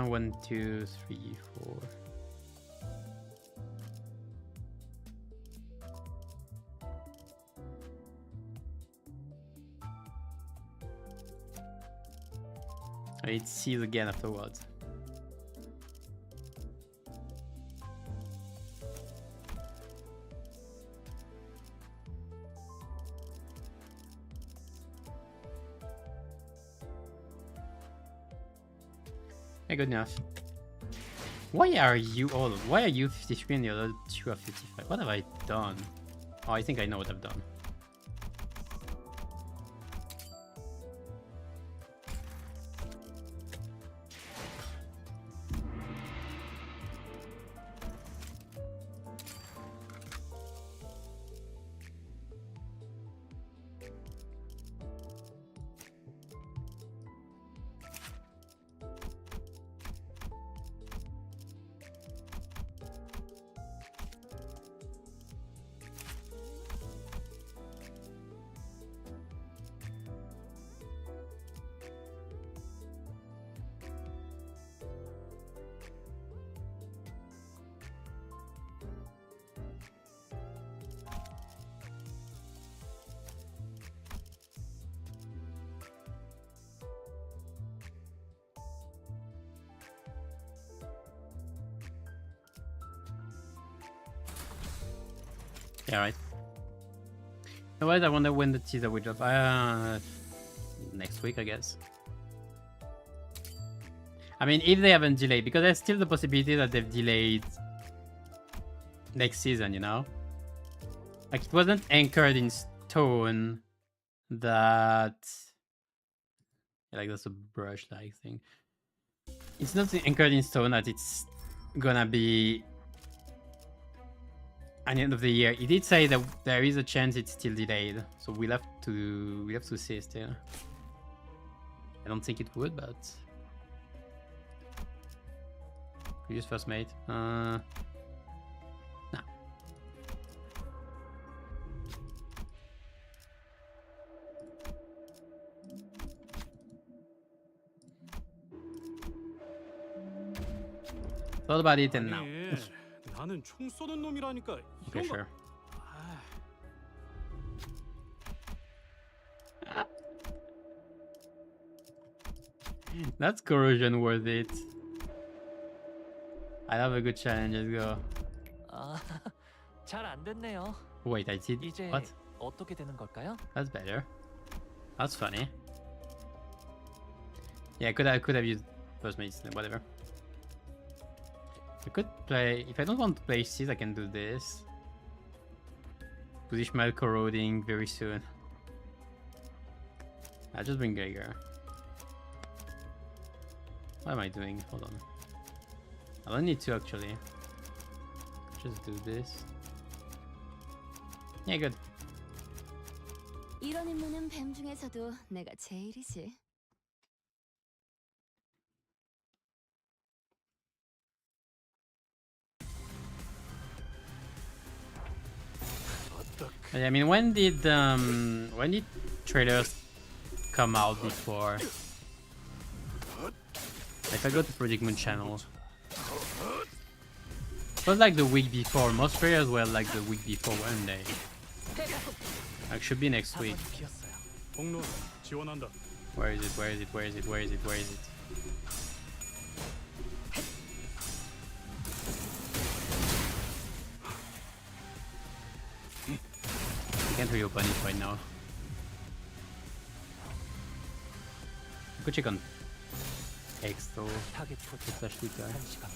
One, two, three, four. it sees again afterwards. Yeah, good enough. Why are you all? Why are you 53 and the other two are 55? What have I done? Oh, I think I know what I've done. Yeah, right. Otherwise, I wonder when the teaser will drop. Next week, I guess. I mean, if they haven't delayed, because there's still the possibility that they've delayed next season, you know? Like, it wasn't anchored in stone that... Like, that's a brush-like thing. It's not anchored in stone that it's gonna be at the end of the year. He did say that there is a chance it's still delayed, so we'll have to see still. I don't think it would, but previous first mate. Nah. Thought about it and now. 나는 총 쏘는 놈이라니까. Okay, sure. That's corrosion worth it. I have a good challenge. Let's go. 잘 안 됐네요. Wait, I did 이제 what? 어떻게 되는 걸까요? That's better. That's funny. Yeah, I could have used first mates, whatever. I could play, if I don't want to play Seas, I can do this. Positional corroding very soon. I'll just bring Geiger. What am I doing? Hold on. I don't need to actually. Just do this. Yeah, good. 이런 임무는 뱀 중에서도 내가 제일이지. I mean, when did trailers come out before? If I go to Project Moon channel, it was like the week before. Most trailers were like the week before one day. Like, should be next week. 공로 지원한다. Where is it? Where is it? Where is it? Where is it? Where is it? I can't reopen it right now. I could check on X though. 타겟 포착 It's actually good. 1시간.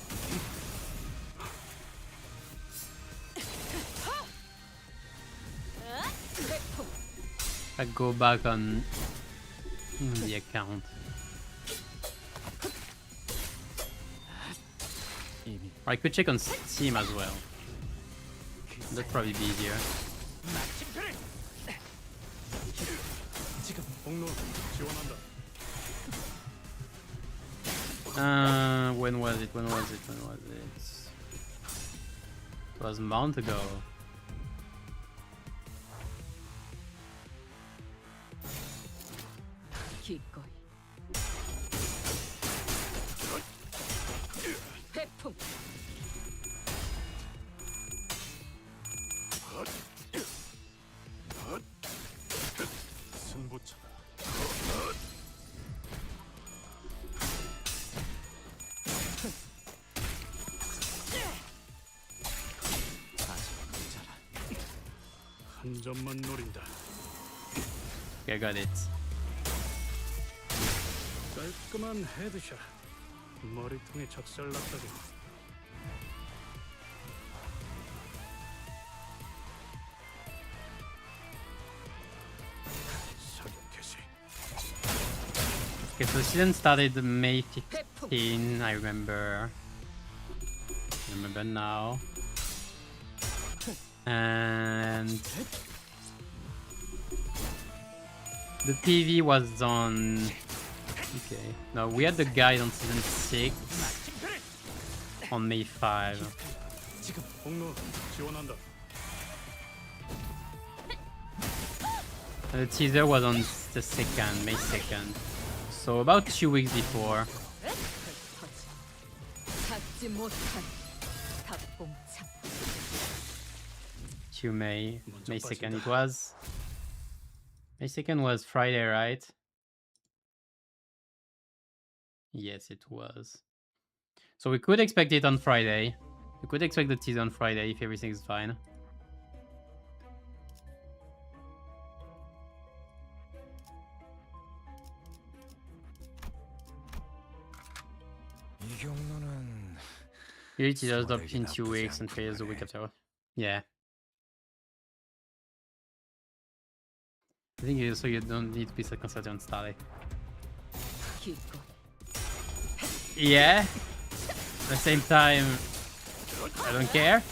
I go back on the account. Or I could check on Steam as well. That'd probably be easier. 공로 지원한다. When was it? When was it? When was it? It was a month ago. 기꺼이. 회풍. 승부차다. 한 점만 노린다. Okay, I got it. 깔끔한 헤드샷. 머리통에 작살났다고. 사격 개시. Okay, so the season started May 15, I remember. I remember now. And the TV was on. Okay, no, we had the guide on season 6 on May 5. 지금 공로 지원한다. And the teaser was on the 2nd, May 2nd. So about 2 weeks before. 잡지 못한 닭봉참. 2 May 2nd it was. May 2nd was Friday, right? Yes, it was. So we could expect it on Friday. We could expect the teaser on Friday if everything's fine. 이 경로는 Usually teasers drop in 2 weeks and trailers a week after. Yeah. I think so you don't need to be so concentrated on Starlight. 기껏 Yeah. At the same time, I don't care.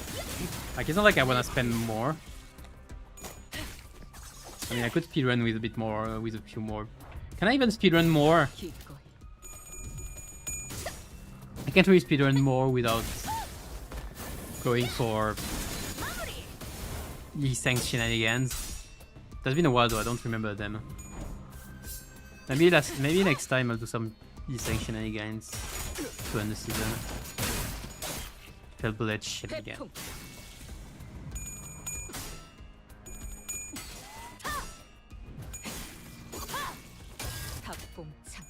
Like, it's not like I want to spend more. I mean, I could speedrun with a bit more, with a few more. Can I even speedrun more? 기껏 I can't really speedrun more without going for these thanks shenanigans. That's been a while though, I don't remember them. Maybe next time I'll do some these shenanigans to end the season. Fell bullet shenanigans. 태풍. 닭봉참.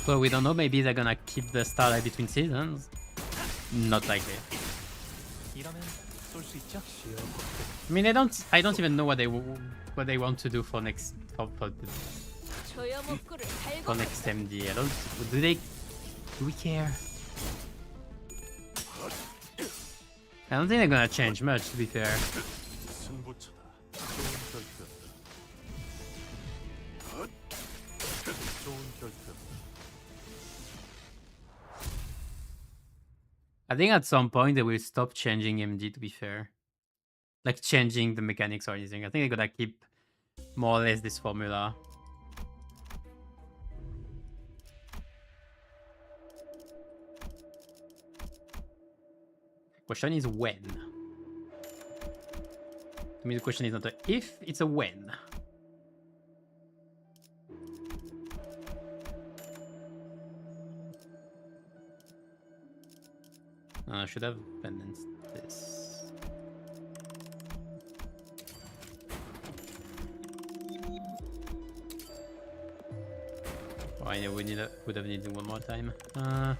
Well, we don't know. Maybe they're gonna keep the starlight between seasons. Not likely. 이러면 쏠 수 있죠? I mean, I don't even know what they want to do for next 조여목구를 for 달고 next MD. I don't. Do we care? I don't think they're gonna change much. To be fair. 승부처다. 좋은 결투였다. 좋은 결투였다. I think at some point they will stop changing MD. To be fair, like changing the mechanics or anything. I think they're gonna keep more or less this formula. Question is when. To me, the question is not a if, it's a when. I should have balanced this. Oh, I know would have needed one more time. Oh.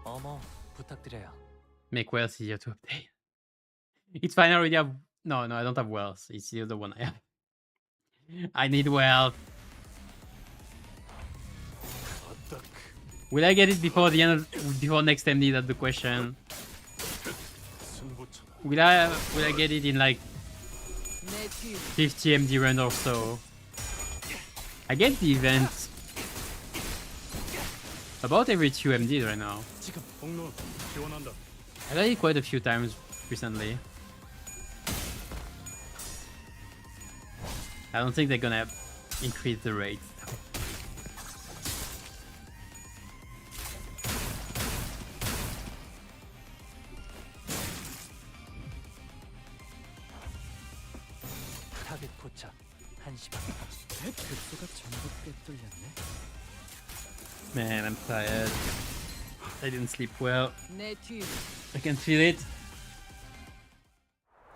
어머, 부탁드려요. Make wells easier to update. It's fine, I already have... No, I don't have wells. It's the other one I have. I need wealth. Will I get it before the end of, before next MD? That's the question. 승부처다. Will I get it in like 내 뒤. 50 MD run or so? I get the event about every 2 MDs right now. 지금 공로 지원한다. I got it quite a few times recently. I don't think they're gonna increase the rate. 타겟 포착 1시 반. 급수가 전부 꿰뚫렸네. Man, I'm tired. I didn't sleep well. 내 뒤. I can feel it.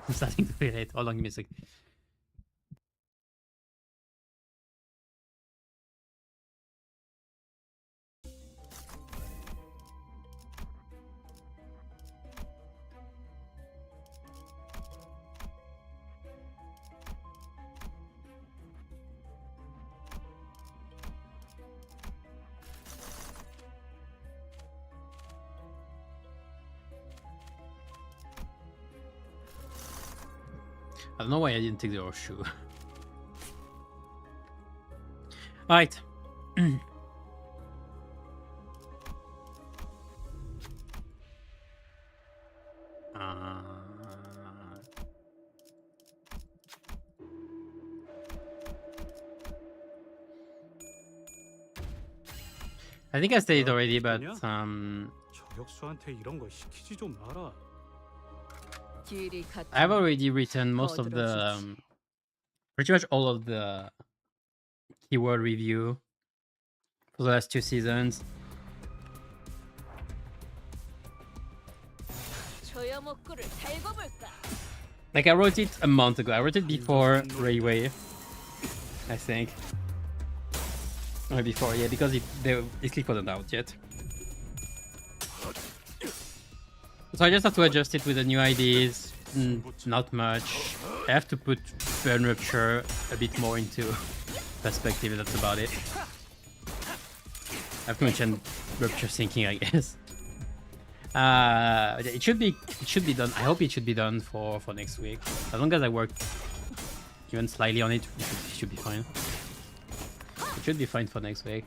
I'm starting to feel it. Hold on, give me a sec. I don't know why I didn't take the Ryoshu. Alright. I think I said it already, but 저격수한테 이런 거 시키지 좀 마라. 길이 같은 I've already written most of the, 거들어주지. pretty much all of the keyword review for the last 2 seasons. 조여목구를 달궈볼까? Like I wrote it a month ago. I wrote it before Railway, I think. Or before, yeah, because it click wasn't out yet. So I just have to adjust it with the new IDs. Not much. I have to put Burn Rupture a bit more into perspective. That's about it. I have to mention Rupture Sinking, I guess. It should be done. I hope it should be done for next week. As long as I work even slightly on it, it should be fine. It should be fine for next week.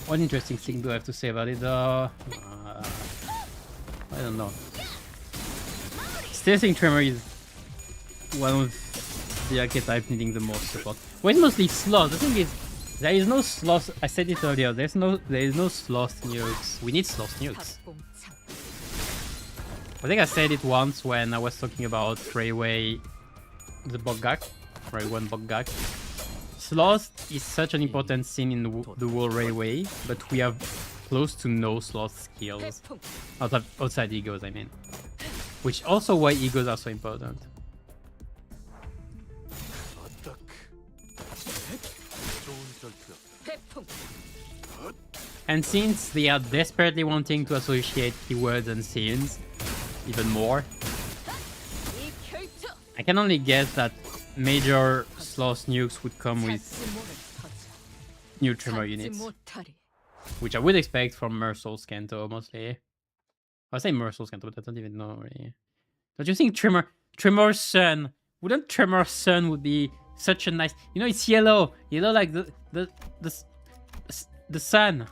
One interesting thing do I have to say about it though? I don't know. Still think Tremor is one of the archetype needing the most support. Well, it's mostly sloth. The thing is, there is no sloth. I said it earlier. There is no sloth nukes. We need sloth nukes. 박봉창. I think I said it once when I was talking about Railway, the Boggak, Railway Boggak. Sloth is such an important scene in the whole Railway, but we have close to no sloth skills. 태풍. Outside egos, I mean. Which also why egos are so important. 태풍. And since they are desperately wanting to associate keywords and scenes even more, 이 결투. I can only guess that major sloth nukes would come with 찾지 모를 터져. new Tremor 찾지 units, 못하리. which I would expect from Mersol's Kanto mostly. I say Mersol's Kanto, but I don't even know really. Don't you think Tremor's Sun? Wouldn't Tremor's Sun would be such a nice? You know, it's yellow like the sun.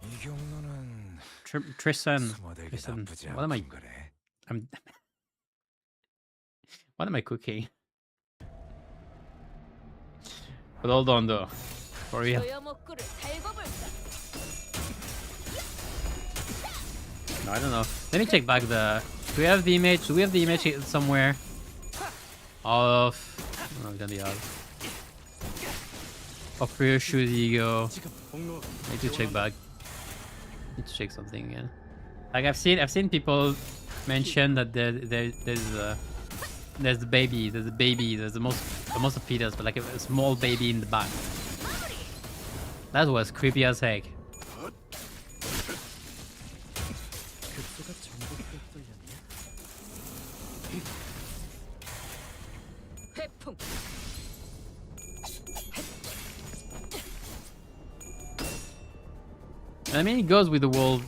이 경로는 Trisun. 스모덱이 Trisun. 나쁘지 What am I? 않군 거래. I'm. What am I cooking? But hold on though, for real. 조여목구를 달궈볼까? No, I don't know. Let me check back the. Do we have the image? Do we have the image somewhere? Of. Oh, we don't have. Of Ryoshu's ego. 공로 Need to check back. Need to check something again. Like I've seen people mention that there's the baby, there's the most of fetus, but like a small baby in the back. That was creepy as heck. 급소가 전복되어 떨렸네. 태풍. I mean, it goes with the whole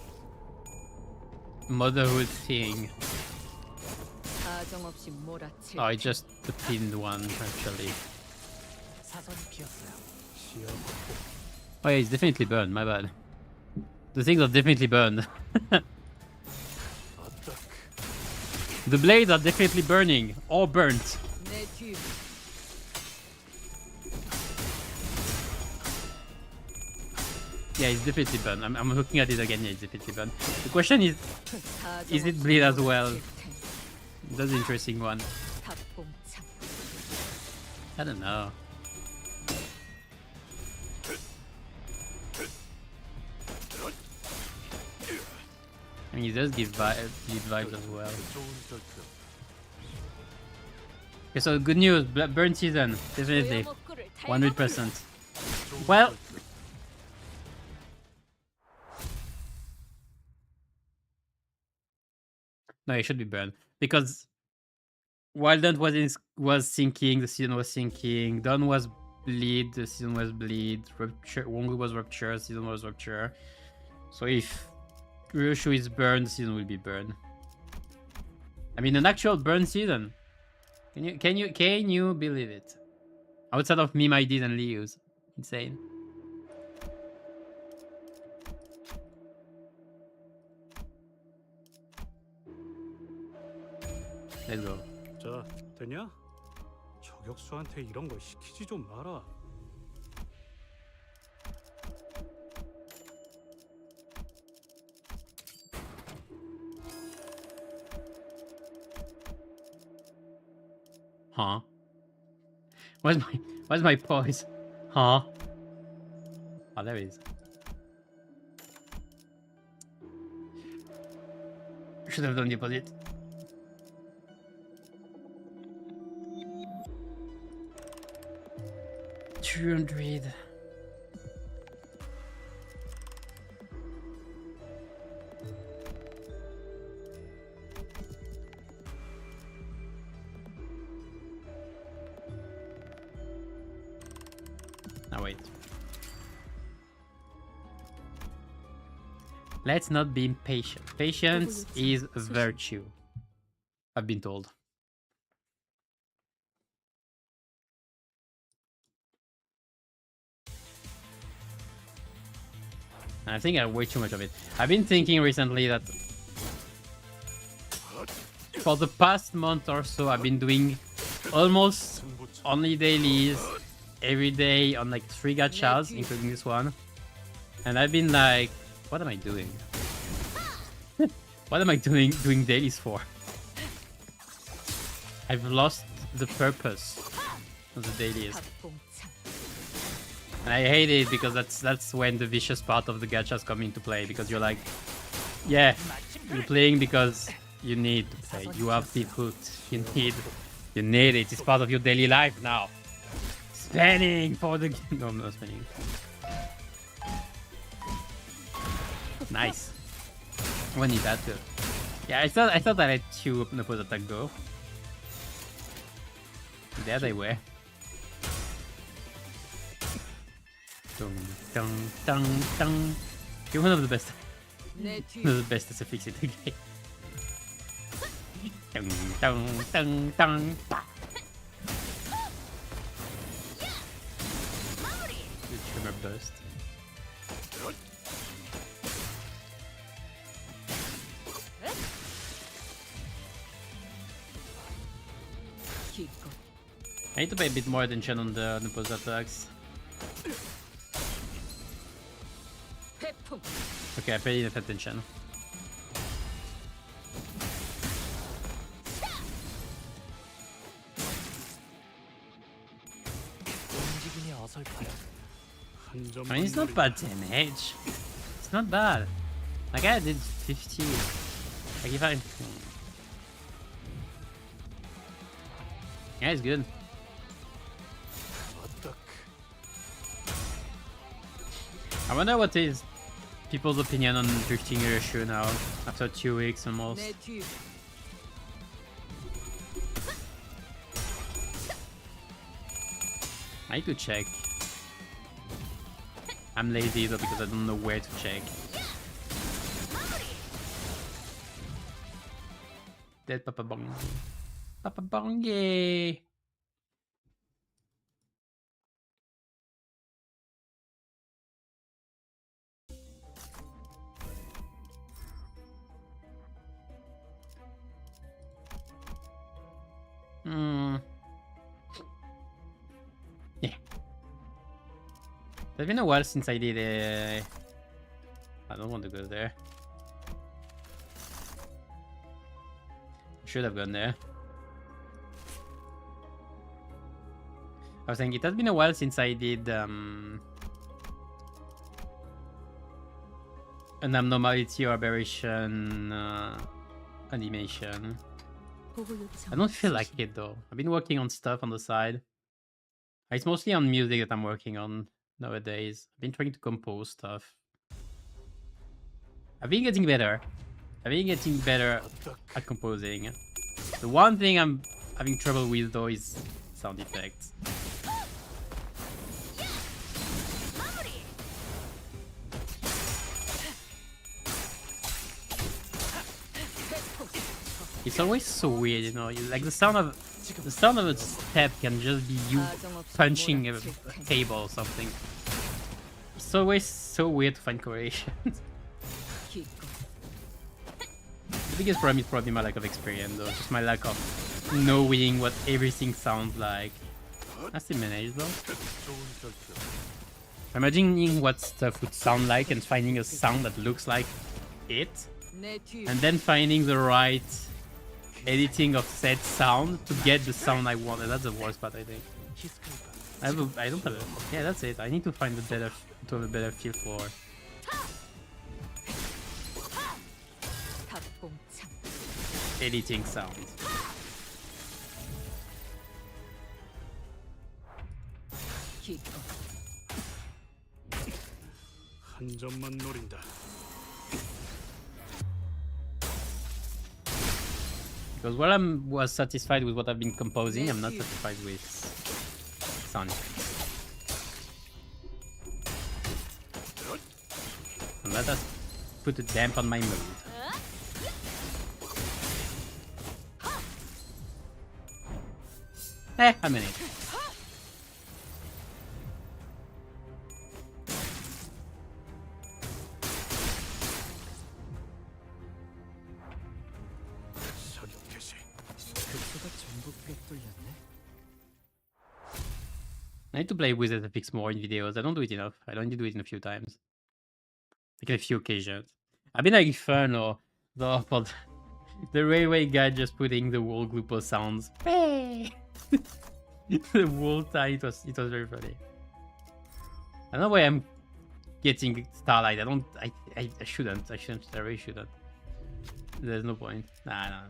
motherhood thing. 사정없이 몰아칠. Oh, it's just the pinned one actually. 사선이 비었어요. Oh yeah, it's definitely burned. My bad. The things are definitely burned. The blades are definitely burning or burnt. 내 뒤. Yeah, it's definitely burned. I'm looking at it again. Yeah, it's definitely burned. The question is it bleed as well? That's an interesting one. 박봉창. I don't know. mean, he does give lead vibes as well. 좋은 결투. Okay, so good news, burn season, definitely, 100%. 좋은 Well, 결투. no, it should be burned because while Dant was sinking, the season was sinking. Dawn was bleed, the season was bleed. Rupture, Wongu was rupture, the season was rupture. So if Ryoshu is burned, the season will be burned. I mean, an actual burn season. Can you believe it? Outside of meme IDs and Liu's, insane. Let's go. 자, 됐냐? 저격수한테 이런 거 시키지 좀 마라. Huh? Where's my poise? Huh? Oh, there it is. Should have done deposit. $200. Now wait. Let's not be impatient. Patience is a virtue, I've been told. And I think I have way too much of it. I've been thinking recently that for the past month or so, I've been doing almost only dailies every day on like 3 gachas, including this one. And I've been like, what am I doing? What am I doing dailies for? I've lost the purpose of the dailies. And I hate it because that's when the vicious part of the gachas come into play, because you're like, yeah, you're playing because you need to play. You have the hooked. You need it. It's part of your daily life now. Spending for the no, I'm not spending. Nice. When need that too. Yeah, I thought I let 2 Napos attack go. There they were. Dun, dun, dun, dun. You're one of the best. One of the best SFX in the game. Dun, dun, dun, dun. Good trimmer burst. I need to pay a bit more attention on the post attacks. Okay, I paid enough attention. 움직임이 어설퍼요. I mean, it's not bad damage. It's not bad. Like I did 50. Like if I... Yeah, it's good. I wonder what is people's opinion on drifting Ryoshu now, after 2 weeks almost. I need to check. I'm lazy though because I don't know where to check. Dead Papa Bongi. Papa Bongi! Yeah. It's been a while since I did a... I don't want to go there. Should have gone there. I was saying it has been a while since I did an abnormality or aberration animation. I don't feel like it though. I've been working on stuff on the side. It's mostly on music that I'm working on nowadays. I've been trying to compose stuff. I've been getting better. I've been getting better at composing. The one thing I'm having trouble with though is sound effects. It's always so weird, you know. Like the sound of a step can just be you punching a table or something. It's always so weird to find correlations. The biggest problem is probably my lack of experience, though. Just my lack of knowing what everything sounds like. That's still managed, though. Imagining what stuff would sound like and finding a sound that looks like it, and then finding the right editing of said sound to get the sound I want. And that's the worst part, I think. I don't have a... Yeah, that's it. I need to find a better... to have a better feel for editing sounds. 한 점만 노린다. Because while I was satisfied with what I've been composing, I'm not satisfied with sound effects. And let us put a damp on my mood. I'm in it. I need to play with FX more in videos. I don't do it enough. I only do it in a few times. Like a few occasions. I've been having fun or the railway guy just putting the wall glupo sounds. Hey! The whole time it was very funny. I don't know why I'm getting Starlight. I shouldn't. I really shouldn't. There's no point. Nah.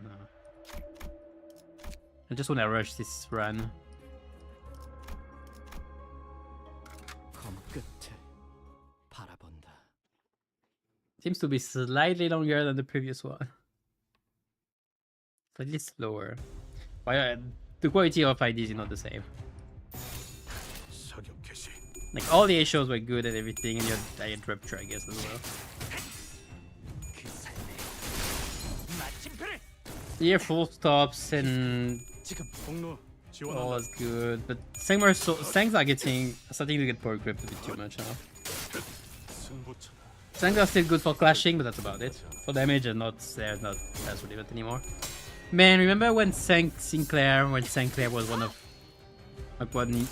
I just wanna rush this run. Seems to be slightly longer than the previous one. Slightly slower. But the quality of IDs is not the same. Like all the Heishous were good and everything, and you had Rupture, I guess, as well. Yeah, full stops and all was good, but Sangs are starting to get power grip a bit too much now. Sangs are still good for clashing, but that's about it. For damage, they're not as relevant anymore. Man, remember when Sinclair was one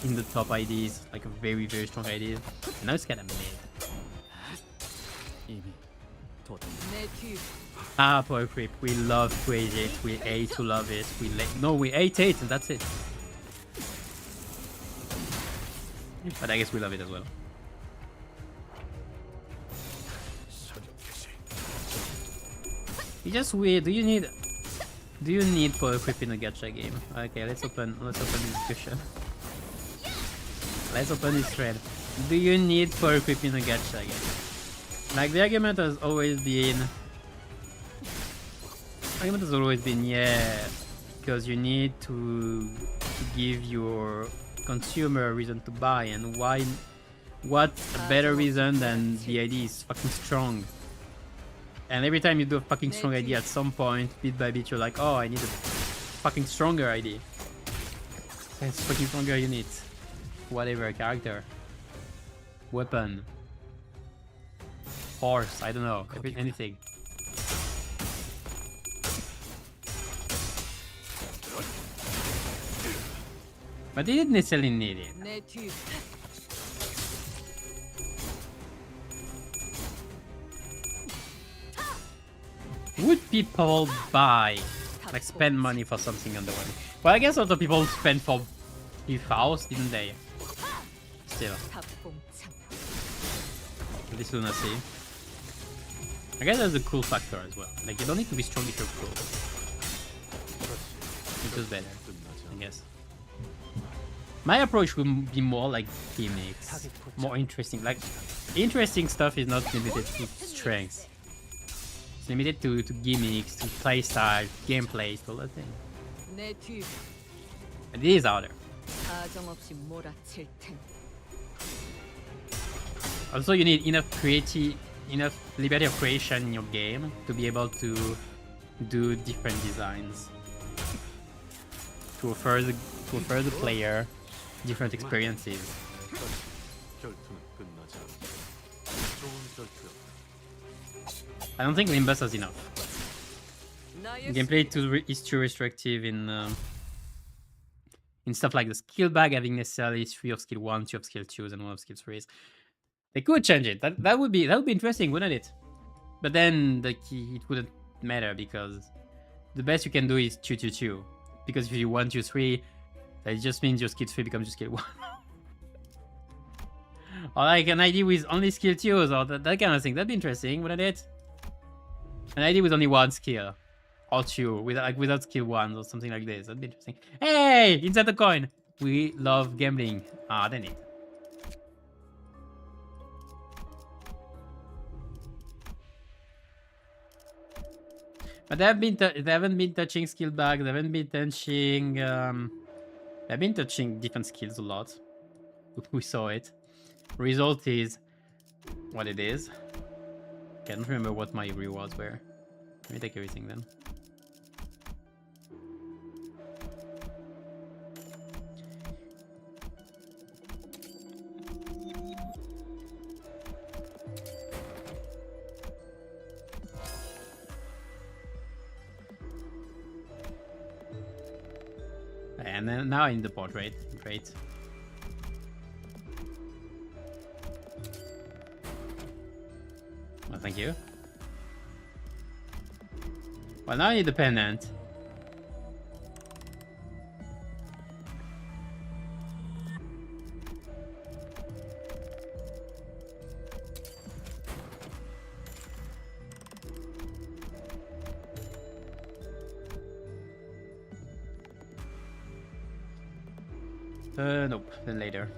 in the top IDs, like a very strong ID. Now it's kind of mid. Power creep. We love to hate it. We hate to love it. We hate it, and that's it. But I guess we love it as well. It's just weird. Do you need power creep in a gacha game? Okay, let's open the discussion. Let's open this thread. Do you need power creep in a gacha game? Like the argument has always been yeah, because you need to give your consumer a reason to buy, and what a better reason than the ID is fucking strong. And every time you do a fucking strong ID, at some point, bit by bit, you're like, oh, I need a fucking stronger ID. It's fucking stronger unit. Whatever, character. Weapon. Horse, I don't know. Anything. But they didn't necessarily need it. Would people buy, like spend money for something on the one? Well, I guess a lot of people spend for Heishous, didn't they? Still. This lunacy. I guess that's a cool factor as well. Like, you don't need to be strong if you're cool. It's just better, I guess. My approach would be more like gimmicks, more interesting. Like, interesting stuff is not limited to strengths. It's limited to gimmicks, to playstyle, gameplay, all that thing. And these are there. Also, you need enough liberty of creation in your game to be able to do different designs to offer the player different experiences. 결투는 끝나지 않았다. 좋은 결투였다. I don't think Limbus has enough. Gameplay is too restrictive in stuff like the skill bag having necessarily 3 of skill 1, 2 of skill 2s, and 1 of skill 3s. They could change it. That would be interesting, wouldn't it? But then it wouldn't matter because the best you can do is 2, 2, 2. Because if you 1, 2, 3, that just means your skill 3 becomes your skill 1. Or like an ID with only skill 2s or that kind of thing. That'd be interesting, wouldn't it? An ID with only 1 skill. Or 2, without skill 1 or something like this. That'd be interesting. Hey! Inside the coin! We love gambling. Ah, damn it. But they haven't been touching skill bag. They haven't been touching. They've been touching different skills a lot. We saw it. Result is what it is. Can't remember what my rewards were. Let me take everything then. And then now in the portrait, great. Well, thank you. Well, now I need the pennant. Nope, then later.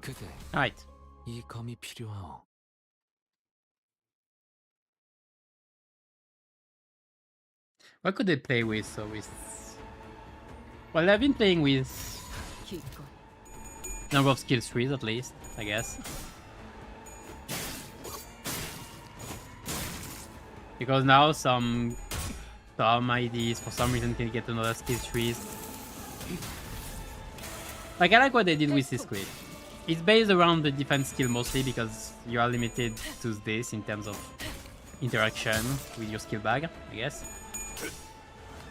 그대, Alright. 이 검이 필요하오. What could they play with? Well, I've been playing with number of skill trees at least, I guess. Because now some IDs for some reason can get another skill trees. Like, I like what they did with this squid. It's based around the defense skill mostly because you are limited to this in terms of interaction with your skill bag, I guess.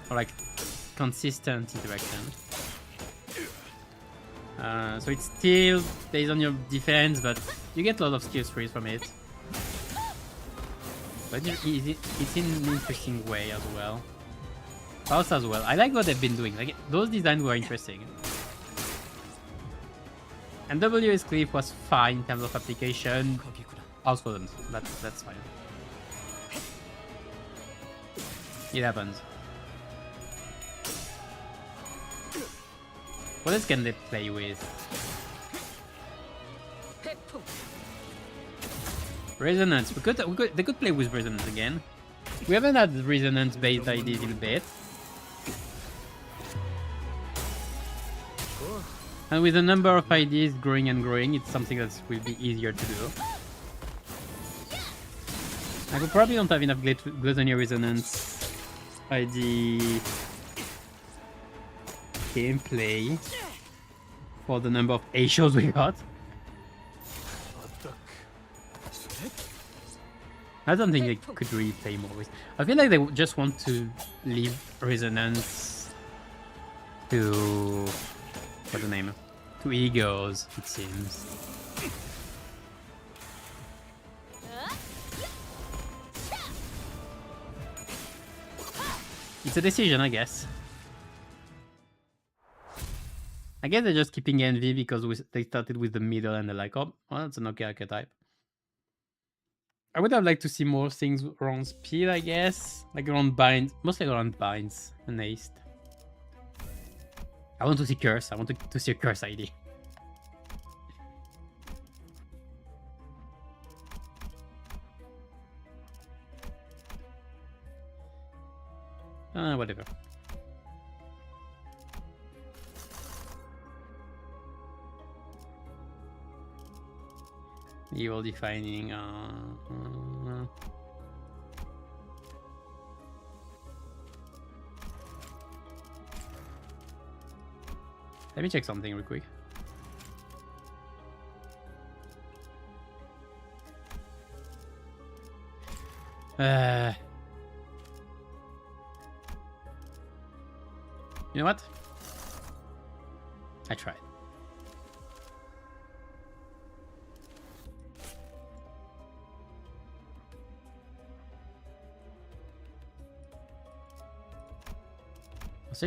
Or like consistent interaction. So it's still based on your defense, but you get a lot of skill trees from it. But it's in an interesting way as well. Pulse as well. I like what they've been doing. Like, those designs were interesting. And WS Cliff was fine in terms of application. House wasn't. That's fine. It happens. What else can they play with? Resonance. They could play with resonance again. We haven't had resonance based IDs in a bit. And with the number of IDs growing and growing, it's something that will be easier to do. I could probably don't have enough Gluttony Resonance ID gameplay for the number of Heishous we got. I don't think they could really play more with. I feel like they just want to leave Resonance to... what's the name? To egos, it seems. It's a decision, I guess. I guess they're just keeping NV because they started with the middle and they're like, oh, well, that's an okay archetype. I would have liked to see more things around speed, I guess. Like around binds, mostly around binds and haste. I want to see curse. I want to see a curse ID. Whatever. Evil defining. Let me check something real quick. You know what? I tried.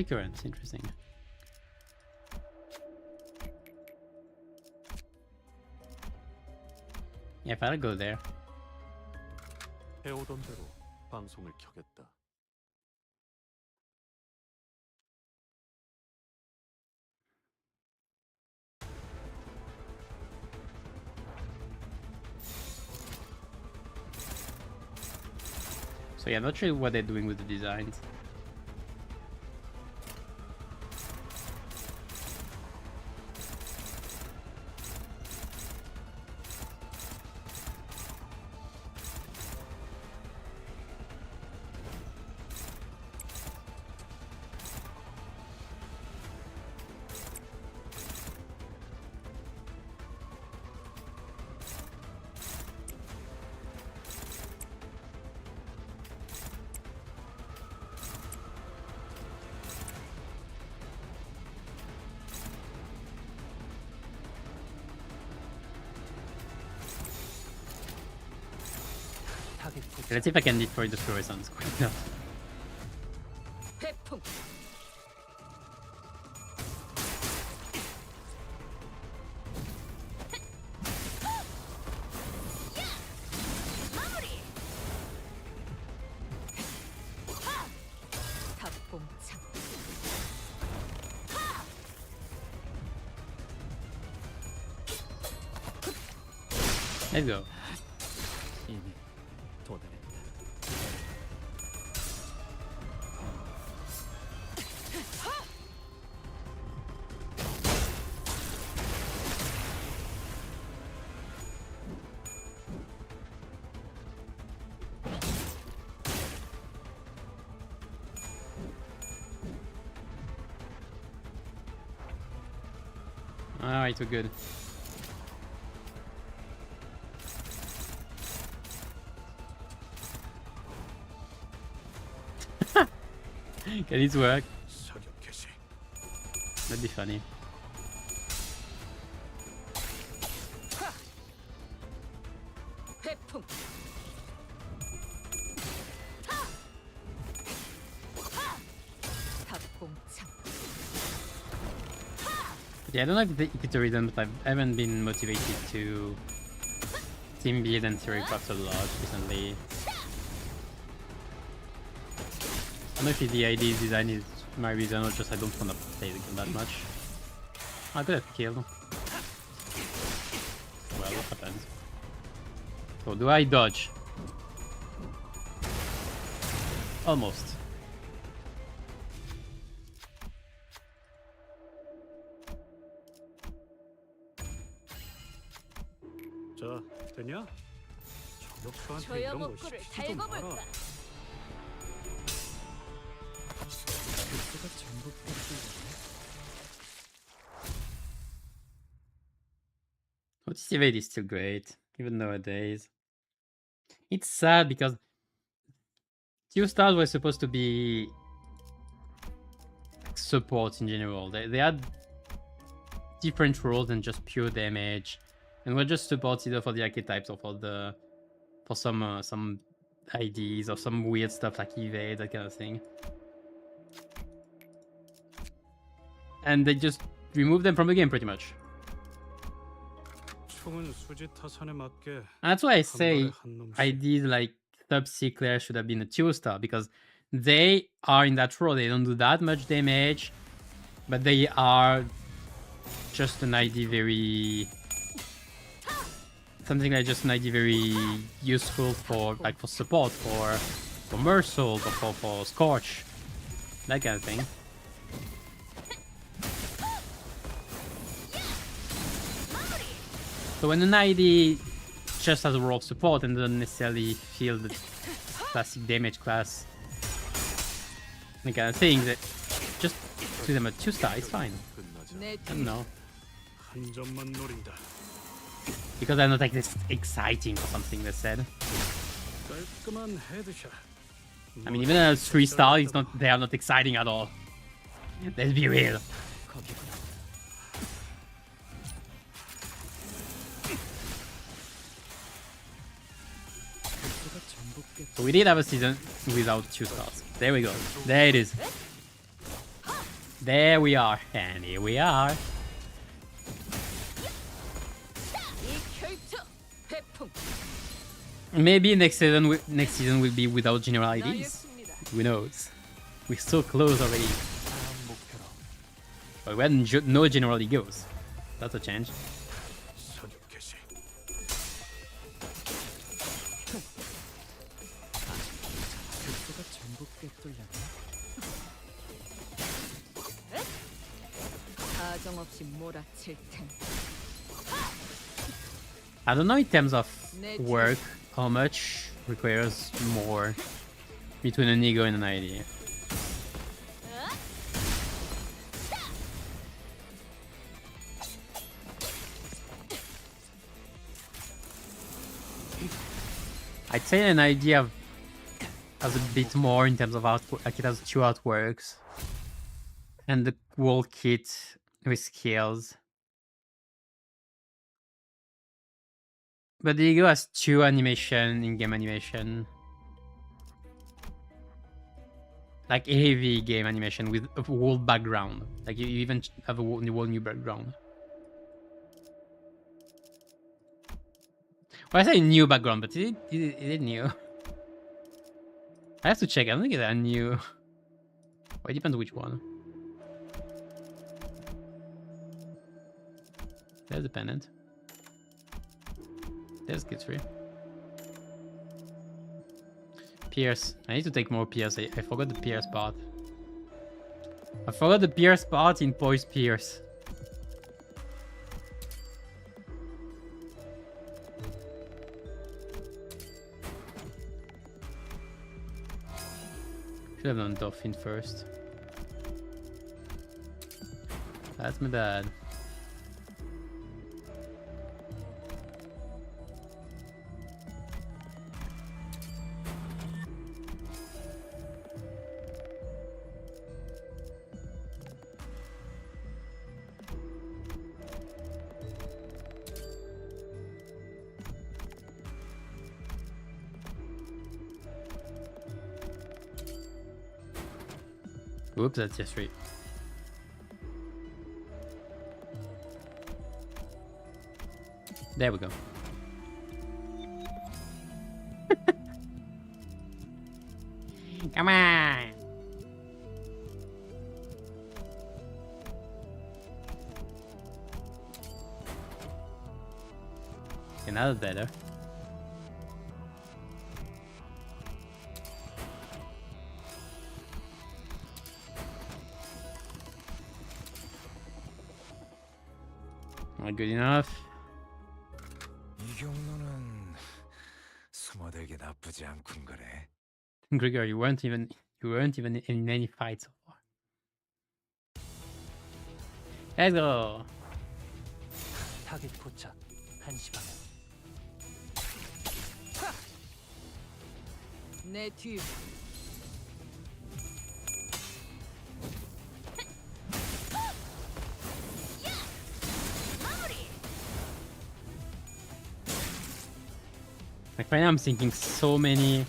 Currents, interesting. Yeah, if I'll go there. 해오던 대로 방송을 켜겠다. So yeah, I'm not sure what they're doing with the designs. Okay, let's see if I can destroy the fluorescence quick enough. Let's go. 이미 도달했다. Alright, we're good. Can it work? 사격 개시. That'd be funny. Yeah, I don't know if it's a reason, but I haven't been motivated to team build and theory craft a lot recently. I don't know if the ID design is my reason or just I don't want to play the game that much. I could have killed. Well, what happens? So, do I dodge? Almost. 자, 됐냐? 저격수한테 이런 거 시키지 좀 마라. 그때가 전복됐던 OTC Evade is still great, even nowadays. It's sad because 2 stars were supposed to be support in general. They had different roles than just pure damage, and were just supports either for the archetypes or for some IDs or some weird stuff like evade, that kind of thing. and they just remove them from the game pretty much. 총은 수지 타산에 맞게 And that's why I 한 say 발에 한 놈씩. ideas like Sub-C Claire should have been a 2-star, because they are in that role. They don't do that much damage, but they are just an ID very... something like just an ID very useful for like for support, for Mercil, or for Scorch, that kind of thing. So when an ID just has a role of support and doesn't necessarily feel the classic damage class, that kind of thing, that just do them a 2-star, it's fine. I don't know. 한 점만 노린다. Because they're not like this exciting or something, they said. 깔끔한 헤드샷. I mean, even a 3-star, it's not, they are not exciting at all. Let's be real. So we did have a season without 2 stars. There we go. There it is. There we are. And here we are. Maybe next season will be without general IDs. Who knows? We're so close already. But when no general ID goes, that's a change. 선입 개시. 가정없이 몰아칠 텐. I don't know in terms of work how much requires more between an ego and an ID. I'd say an idea has a bit more in terms of output, like it has 2 artworks and the whole kit with skills. But the ego has 2 animation, in-game animation. Like heavy game animation with a whole background. Like you even have a whole new background. Well, I say new background, but is it new? I have to check. I don't think it's a new. Well, it depends which one. There's the pennant. There's Kid 3. Pierce. I need to take more Pierce. I forgot the Pierce part. I forgot the Pierce part in Poise Pierce. Should have done Dolphin first. That's my bad. Whoops, that's just right. There we go. Come on! Okay, now that's better. Not good enough. 이 경로는 숨어들기 나쁘지 않군 그래. Gregor, you weren't even in any fights so far. Let's go. 타겟 포착 1시 방향. 내 뒤. Like right now I'm thinking so many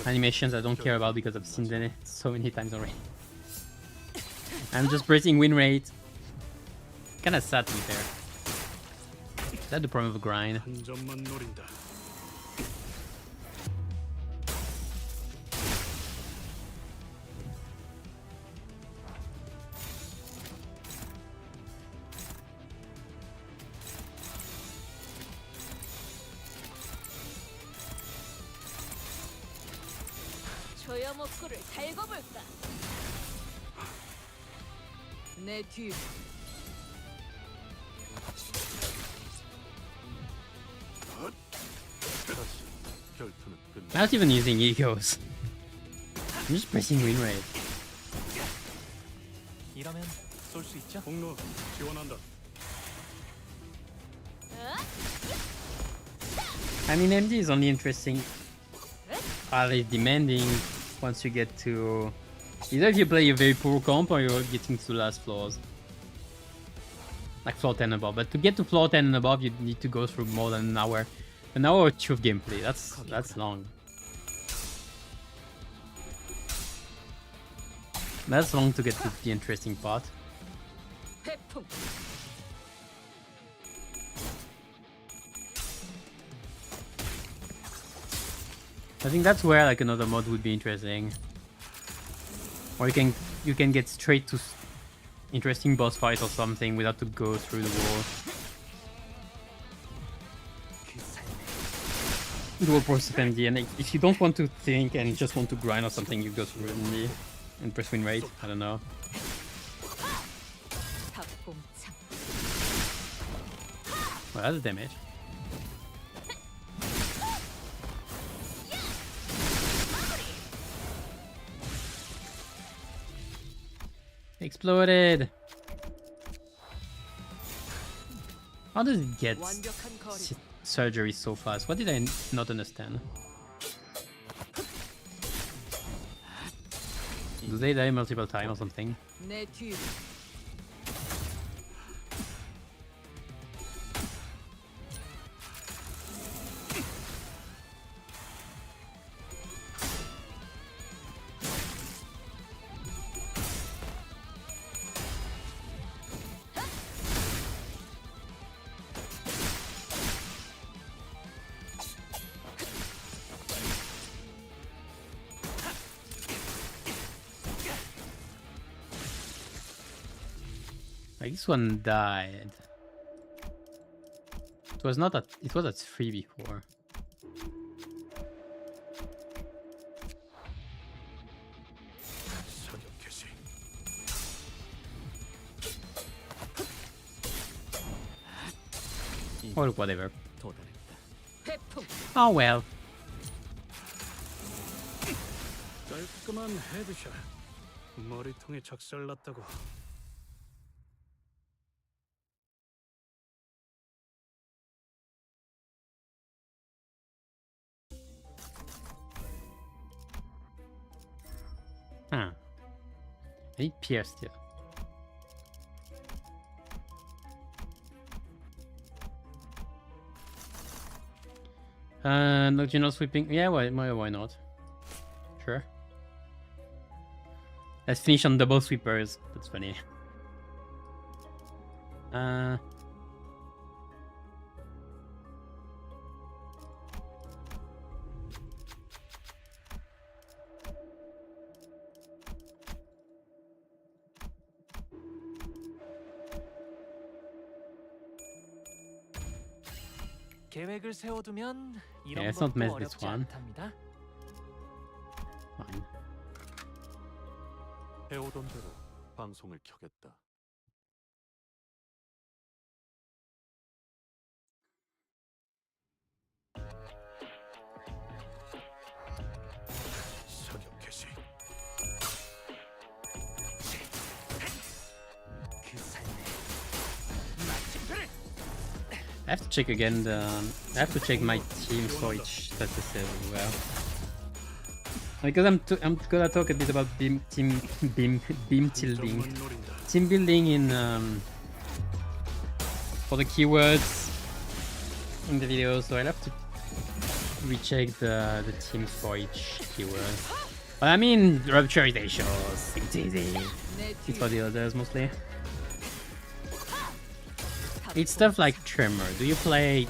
animations I don't care about because I've seen them so many times already. I'm just pressing win rate Kinda sad to be fair. Is that the problem of the grind? 한 점만 노린다. 조여 목구를 달궈볼까? 내 뒤. 다시 결투는 끝. I'm not even using egos. I'm just pressing win rate. 이러면 쏠 수 있죠? 공로 지원한다. I mean, MD is only interesting, highly demanding once you get to either if you play a very poor comp or you're getting to the last floors. Like floor 10 above. But to get to floor 10 and above, you need to go through more than an hour. An hour or two of gameplay. That's long. That's long to get to the interesting part. 회풍. I think that's where like another mod would be interesting. Or you can get straight to interesting boss fight or something without to go through the wall. The whole process of MD, and if you don't want to think and just want to grind or something, you go through MD and press win rate. I don't know. 닭봉창. Well, that's damage. Exploded! How does it get 완벽한 거리. surgery so fast? What did I not understand? Do they die multiple times or something? 내 뒤. Like this one died. It was not at it was at 3 before. 사격 개시. Or whatever. 도달했다. 회풍. Oh well. 깔끔한 헤드샷. 머리통에 작살났다고. Huh. I need Pierre still. Nocturnal sweeping. Yeah, why not? Sure. Let's finish on double sweepers. That's funny. 계획을 세워두면 이런 let's not 것도 mess this 어렵지 one. 않답니다. Fine. 해오던 대로 방송을 켜겠다. 사격 개시. 그 삶에 I have to check again I have to check my teams for each status as well. Because I'm gonna talk a bit about beam tilting. 점만 노린다. Team building in for the keywords in the video, so I'll have to recheck the teams for each keyword. But I mean, Rupture is Heishous, it's easy. 내 It's 뒤. for the others mostly. It's stuff like Tremor. Do you play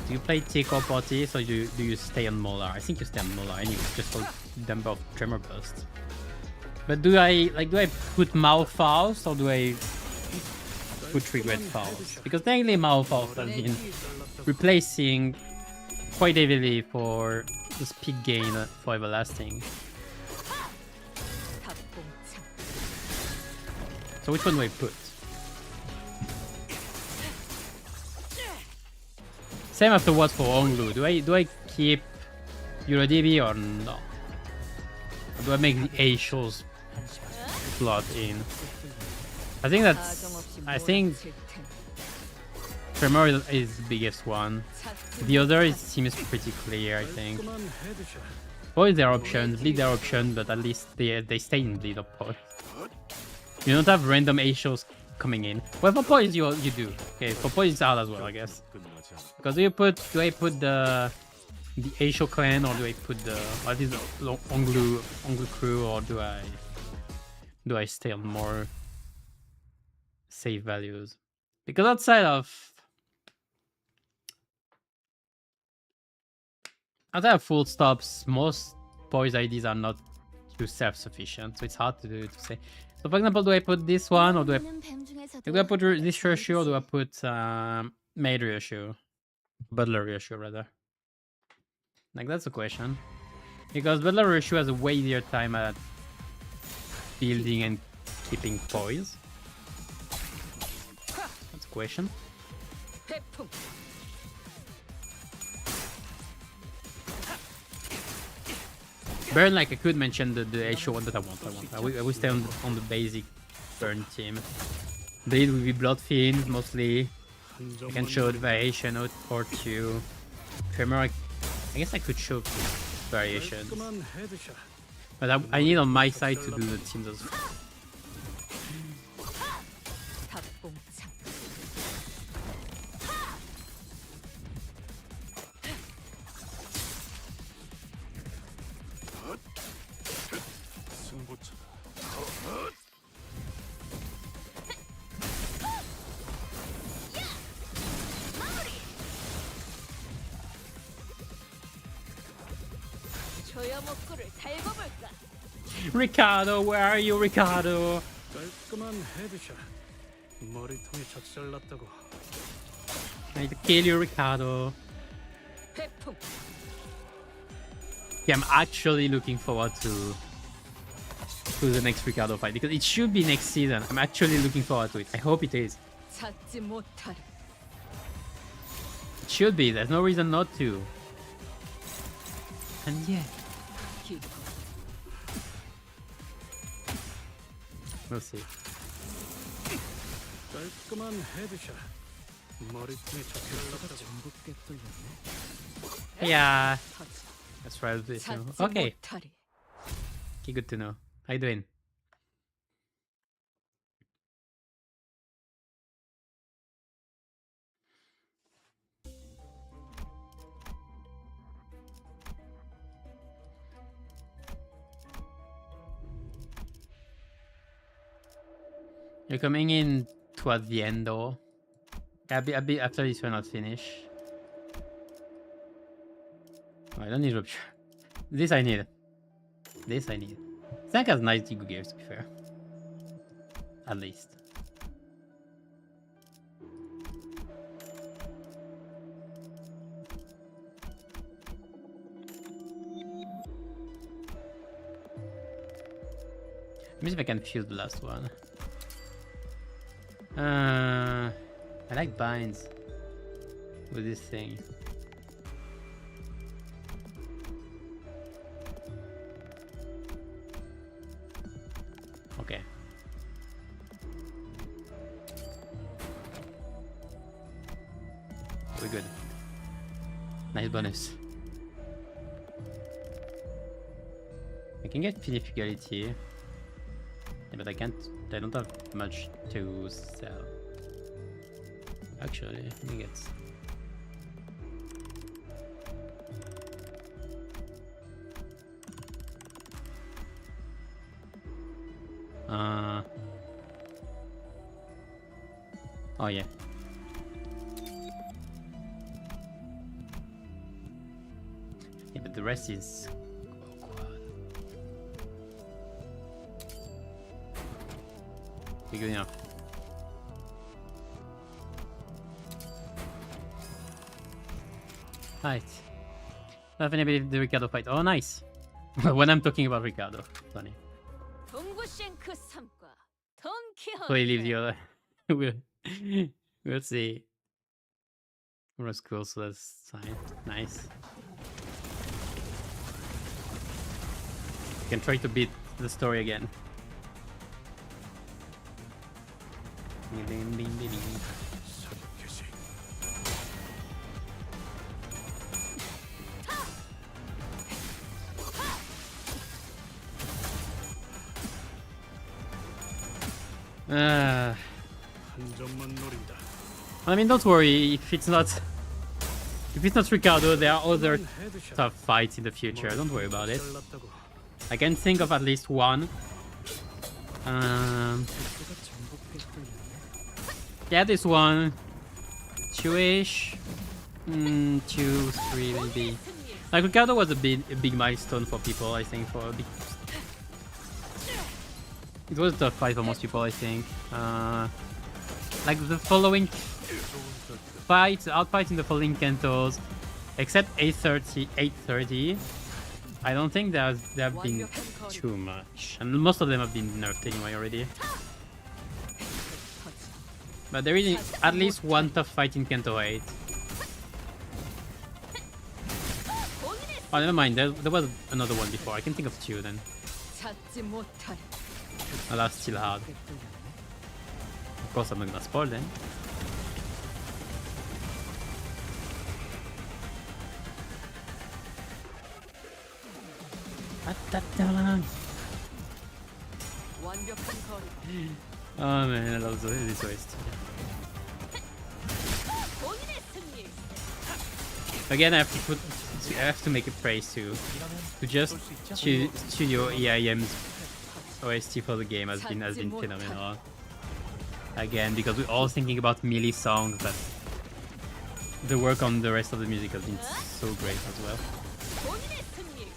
Tick or Potis, or do you stay on Molar? I think you stay on Molar anyway, just for number of Tremor bursts. But do I put Malphite or do I put Regret Faust? Because technically Malphite has been replacing quite heavily for the speed gain for Everlasting. So which one do I put? Same afterwards for Onglu. Do I keep EuroDB or no? Or do I make the Heishous slot in? I think Tremor is the biggest one. The other seems pretty clear, I think. Void their options, bleed their option, but at least they stay in bleed of course. You don't have random Heishous coming in. Well, for poise you do. Okay, for poise it's out as well, I guess. Because do I put the Heishou clan, or do I put the Onglu crew, or do I stay on more safe values? Because outside of full stops, most poise IDs are not too self-sufficient, so it's hard to say. So for example, do I put this one, or do I put this Ryoshu, or do I put Maid Ryoshu? Butler Ryoshu, rather. Like, that's the question. Because Butler Ryoshu has a way easier time at building and keeping poise. That's a question. Burn, like I could mention the Heishou one that I want. I will stay on the basic burn team. Bleed will be Bloodfiend mostly. I can show the variation or two. Tremor, I guess I could show variations. But I need on my side to do the teams as well. Ricardo, where are you, Ricardo? I need to kill you, Ricardo. Yeah, I'm actually looking forward to the next Ricardo fight, because it should be next season. I'm actually looking forward to it. I hope it is. It should be. There's no reason not to. And yeah. We'll see. Yeah. That's right. Okay. Okay, good to know. How you doing? You're coming in towards the end though. A bit after this one, I'll finish. Oh, I don't need rupture. This I need. This I need. Zank has nice Digu gears, to be fair. At least. Let me see if I can fuse the last one. I like binds with this thing. Okay. We're good. Nice bonus. I can get difficulty. Yeah, but I don't have much to sell. Actually, let me get... Oh yeah. the rest is awkward. Be good enough. Right. Nothing about the Ricardo fight. Oh, nice. When I'm talking about Ricardo, funny. 동구쉔크 삼과 So he leaves 돈키호테. the other. We'll see. Was cool, so that's fine. Nice. You can try to beat the story again. 개시. Uh, 한 점만 노린다. I mean, don't worry. If it's not Ricardo, there are other 헤드샷. tough fights in the future. Don't worry about it. 잘났다고. I can think of at least one. Yeah, this one. Two-ish. 2, 3 maybe. Like Ricardo was a big milestone for people, I think. It was a tough fight for most people, I think. Like the following fights, outfights in the following Kentos, except 830. I don't think there have been too much, and most of them have been nerfed anyway already. But there is at least one tough fight in Kento 8. Oh, never mind. There was another one before. I can think of two then. 찾지 못하리. Oh, that's still hard. Of course, I'm not gonna spoil them. 완벽한 거리. Oh man, I love this waste. 본인의 승리. Again, I have to make a praise to just Studio EIM's OST for the game has been phenomenal. Again, because we're all thinking about melee songs, but the work on the rest of the music has been so great as well. 본인의 승리.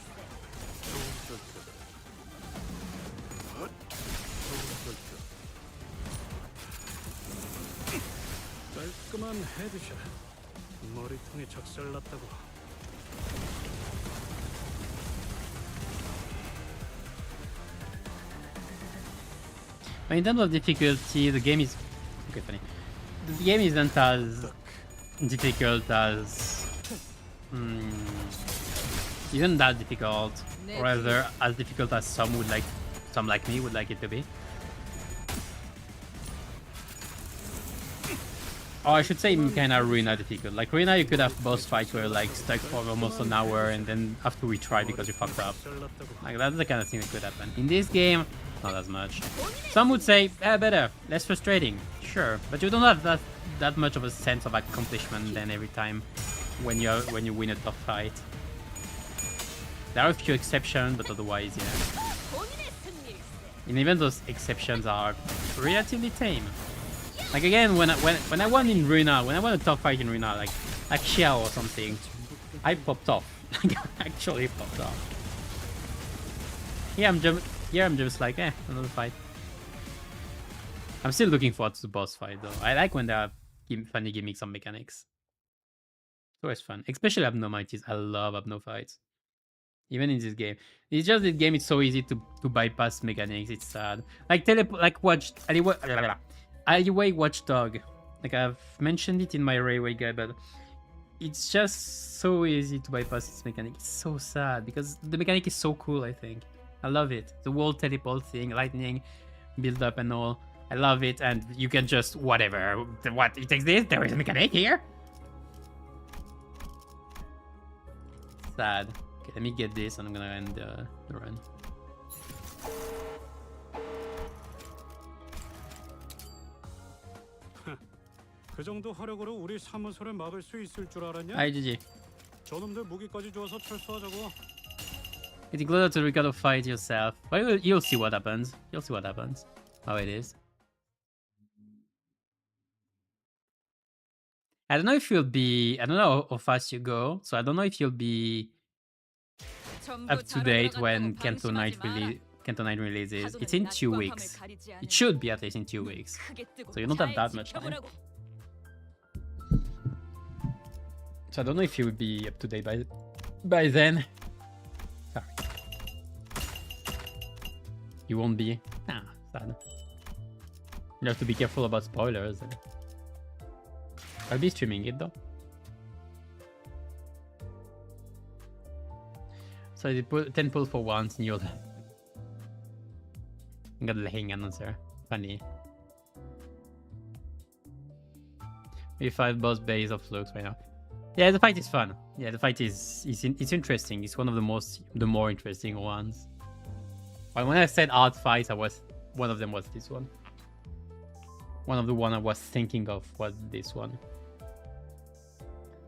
깔끔한 헤드샷. 머리통에 작살났다고. But in terms of difficulty, the game is okay. Funny. The game isn't as difficult as isn't that difficult, or rather as difficult as some like me would like it to be. Or I should say kind of Ruina difficult. Like Ruina, you could have boss fights where you're like stuck for almost an hour and then have to retry because you fucked up. Like that's the kind of thing that could happen. In this game, not as much. Some would say, better, less frustrating. Sure, but you don't have that much of a sense of accomplishment then every time when you win a tough fight. There are a few exceptions, but otherwise, yeah. And even those exceptions are relatively tame. Like again, when I won in Ruina, when I won a tough fight in Ruina, like Xiao or something, I popped off. Actually popped off. Yeah, I'm just like, another fight. I'm still looking forward to the boss fight though. I like when there are funny gimmicks on mechanics. It's always fun, especially abnormalities. I love abno fights. Even in this game, it's just this game. It's so easy to bypass mechanics. It's sad. Like Alleyway Watchdog. Like I've mentioned it in my Railway guide, but it's just so easy to bypass its mechanic. It's so sad because the mechanic is so cool. I think I love it. The wall teleport thing, lightning build up and all. I love it, and you can just whatever. What it takes this? There is a mechanic here. Sad. Okay, let me get this, and I'm gonna end the run. 그 정도 화력으로 우리 사무소를 막을 수 있을 줄 알았냐? GG. 저놈들 무기까지 줘서 철수하자고. Getting closer to Ricardo, fight yourself. But you'll see what happens. You'll see what happens. How it is. I don't know if you'll be... I don't know how fast you go. So I don't know if you'll be up to date when Kanto 9 releases. It's in 2 weeks. It should be at least in 2 weeks. So you don't have that much time. So I don't know if you would be up to date by then. Sorry. You won't be. Ah, sad. You have to be careful about spoilers. I'll be streaming it though. So I put 10 pulls for once in your got the hang answer. Funny. Maybe 5 boss base of looks right now. Yeah, the fight is fun. Yeah, the fight is it's interesting. It's one of the more interesting ones. But when I said art fights, one of them was this one. One of the one I was thinking of was this one.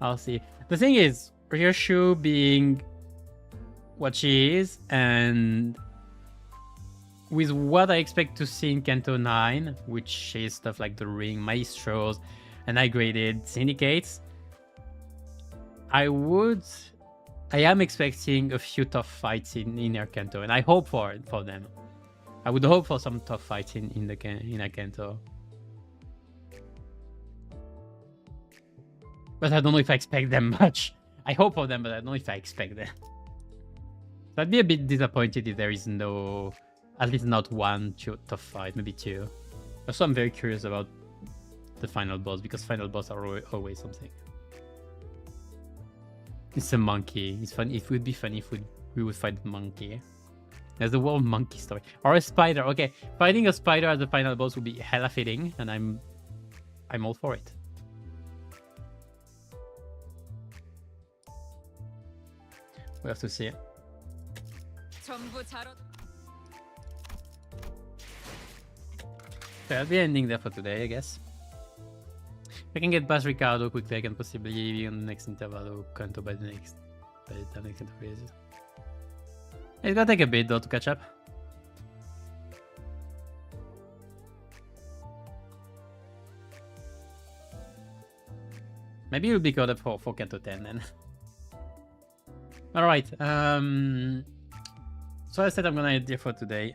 I'll see. The thing is, Ryoshu being what she is, and with what I expect to see in Kanto 9, which is stuff like the Ring, Maestros, and high-graded syndicates, I am expecting a few tough fights in Inner Kanto, and I hope for them. I would hope for some tough fights in Inner Kanto. But I don't know if I expect them much. I hope for them, but I don't know if I expect them. So I'd be a bit disappointed if there is no, at least not one tough fight, maybe 2. Also, I'm very curious about the final boss, because final boss are always something. It's a monkey. It's fun. It would be funny if we would fight the monkey. There's the whole monkey story. Or a spider. Okay, fighting a spider as the final boss would be hella fitting, and I'm all for it. We have to see. So I'll be ending there for today, I guess. If I can get past Ricardo quickly, I can possibly be on the next interval or Kanto by the time next interval is. It's gonna take a bit though to catch up. Maybe you'll be caught up for Kanto 10 then. Alright, so I said I'm gonna end here for today.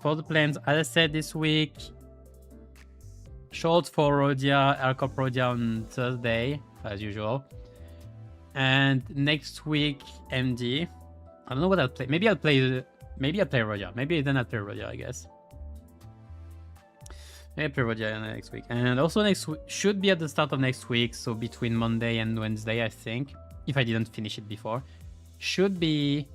For the plans, as I said this week, short for Rodia, Aircop Rodia on Thursday, as usual. And next week, MD. I don't know what I'll play. Maybe I'll play Rodia. Maybe then I'll play Rodia, I guess. Maybe I'll play Rodia next week. And also next week, should be at the start of next week, so between Monday and Wednesday, I think. If I didn't finish it before, should be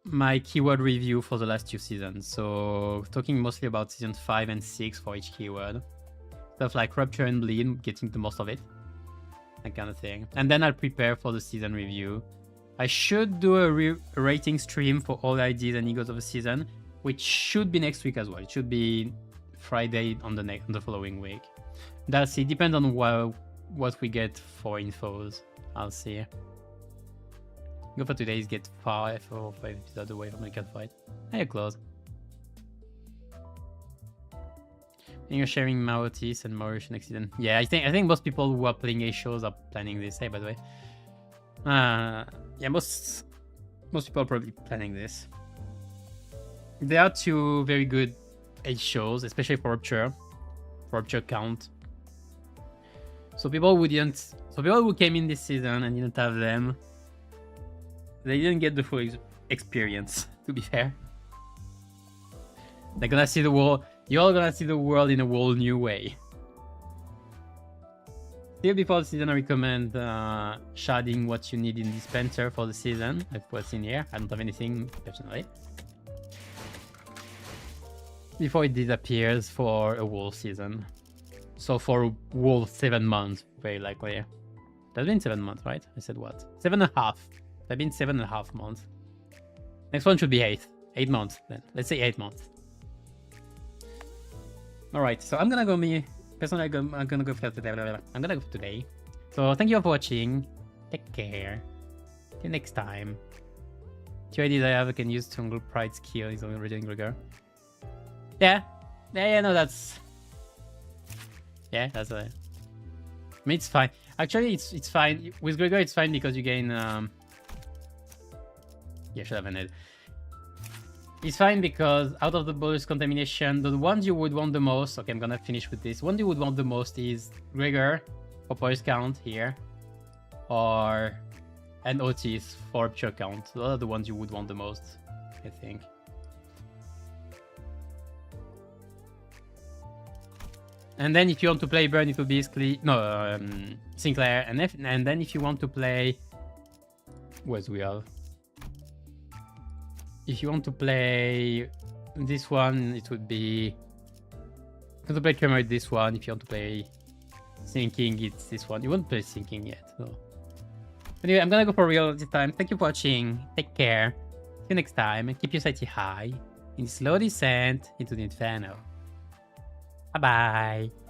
my keyword review for the last 2 seasons. So talking mostly about season 5 and 6 for each keyword. Stuff like Rupture and Bleed, getting the most of it. That kind of thing. And then I'll prepare for the season review. I should do a rating stream for all IDs and egos of the season, which should be next week as well. It should be Friday on the following week. That's it. Depends on what we get for infos. I'll see. Go for today's get 5 or 5 episodes away from the cat fight. Hey, you're close. And you're sharing Maotis and Maurish next season. Yeah, I think most people who are playing Heishous are planning this. Hey, by the way. Yeah, most people are probably planning this. There are 2 very good Heishous, especially for Rupture count. So people who came in this season and didn't have them, they didn't get the full experience, to be fair. They're gonna see the world. You're all gonna see the world in a whole new way. Still before the season, I recommend sharding what you need in dispenser for the season. I've what's in here. I don't have anything personally. Before it disappears for a whole season. So for a whole 7 months, very likely. That's been 7 months, right? I said what? 7.5. That's been 7.5 months. Next one should be 8. 8 months then. Let's say 8 months. Alright, so I'm gonna go I'm gonna go for today. So thank you all for watching. Take care. Till next time. 2 ideas I have, I can use Jungle Pride skill is already in Gregor. Yeah, no, that's... Yeah, that's I mean, it's fine. Actually, it's fine. With Gregor, it's fine because you gain Yeah, should have ended. It's fine because out of the bonus contamination, the ones you would want the most. Okay, I'm gonna finish with this. One you would want the most is Gregor for poise count here, and Otis for pure count. Those are the ones you would want the most, I think. And then if you want to play Burn, it will be Sinclair. And then if you want to play, where's Will? If you want to play this one, it would be. If you want to play Tremor, this one. If you want to play Sinking, it's this one. You won't play Sinking yet, so. Anyway, I'm gonna go for real this time. Thank you for watching. Take care. See you next time, and keep your sights high in slow descent into the inferno. Bye bye.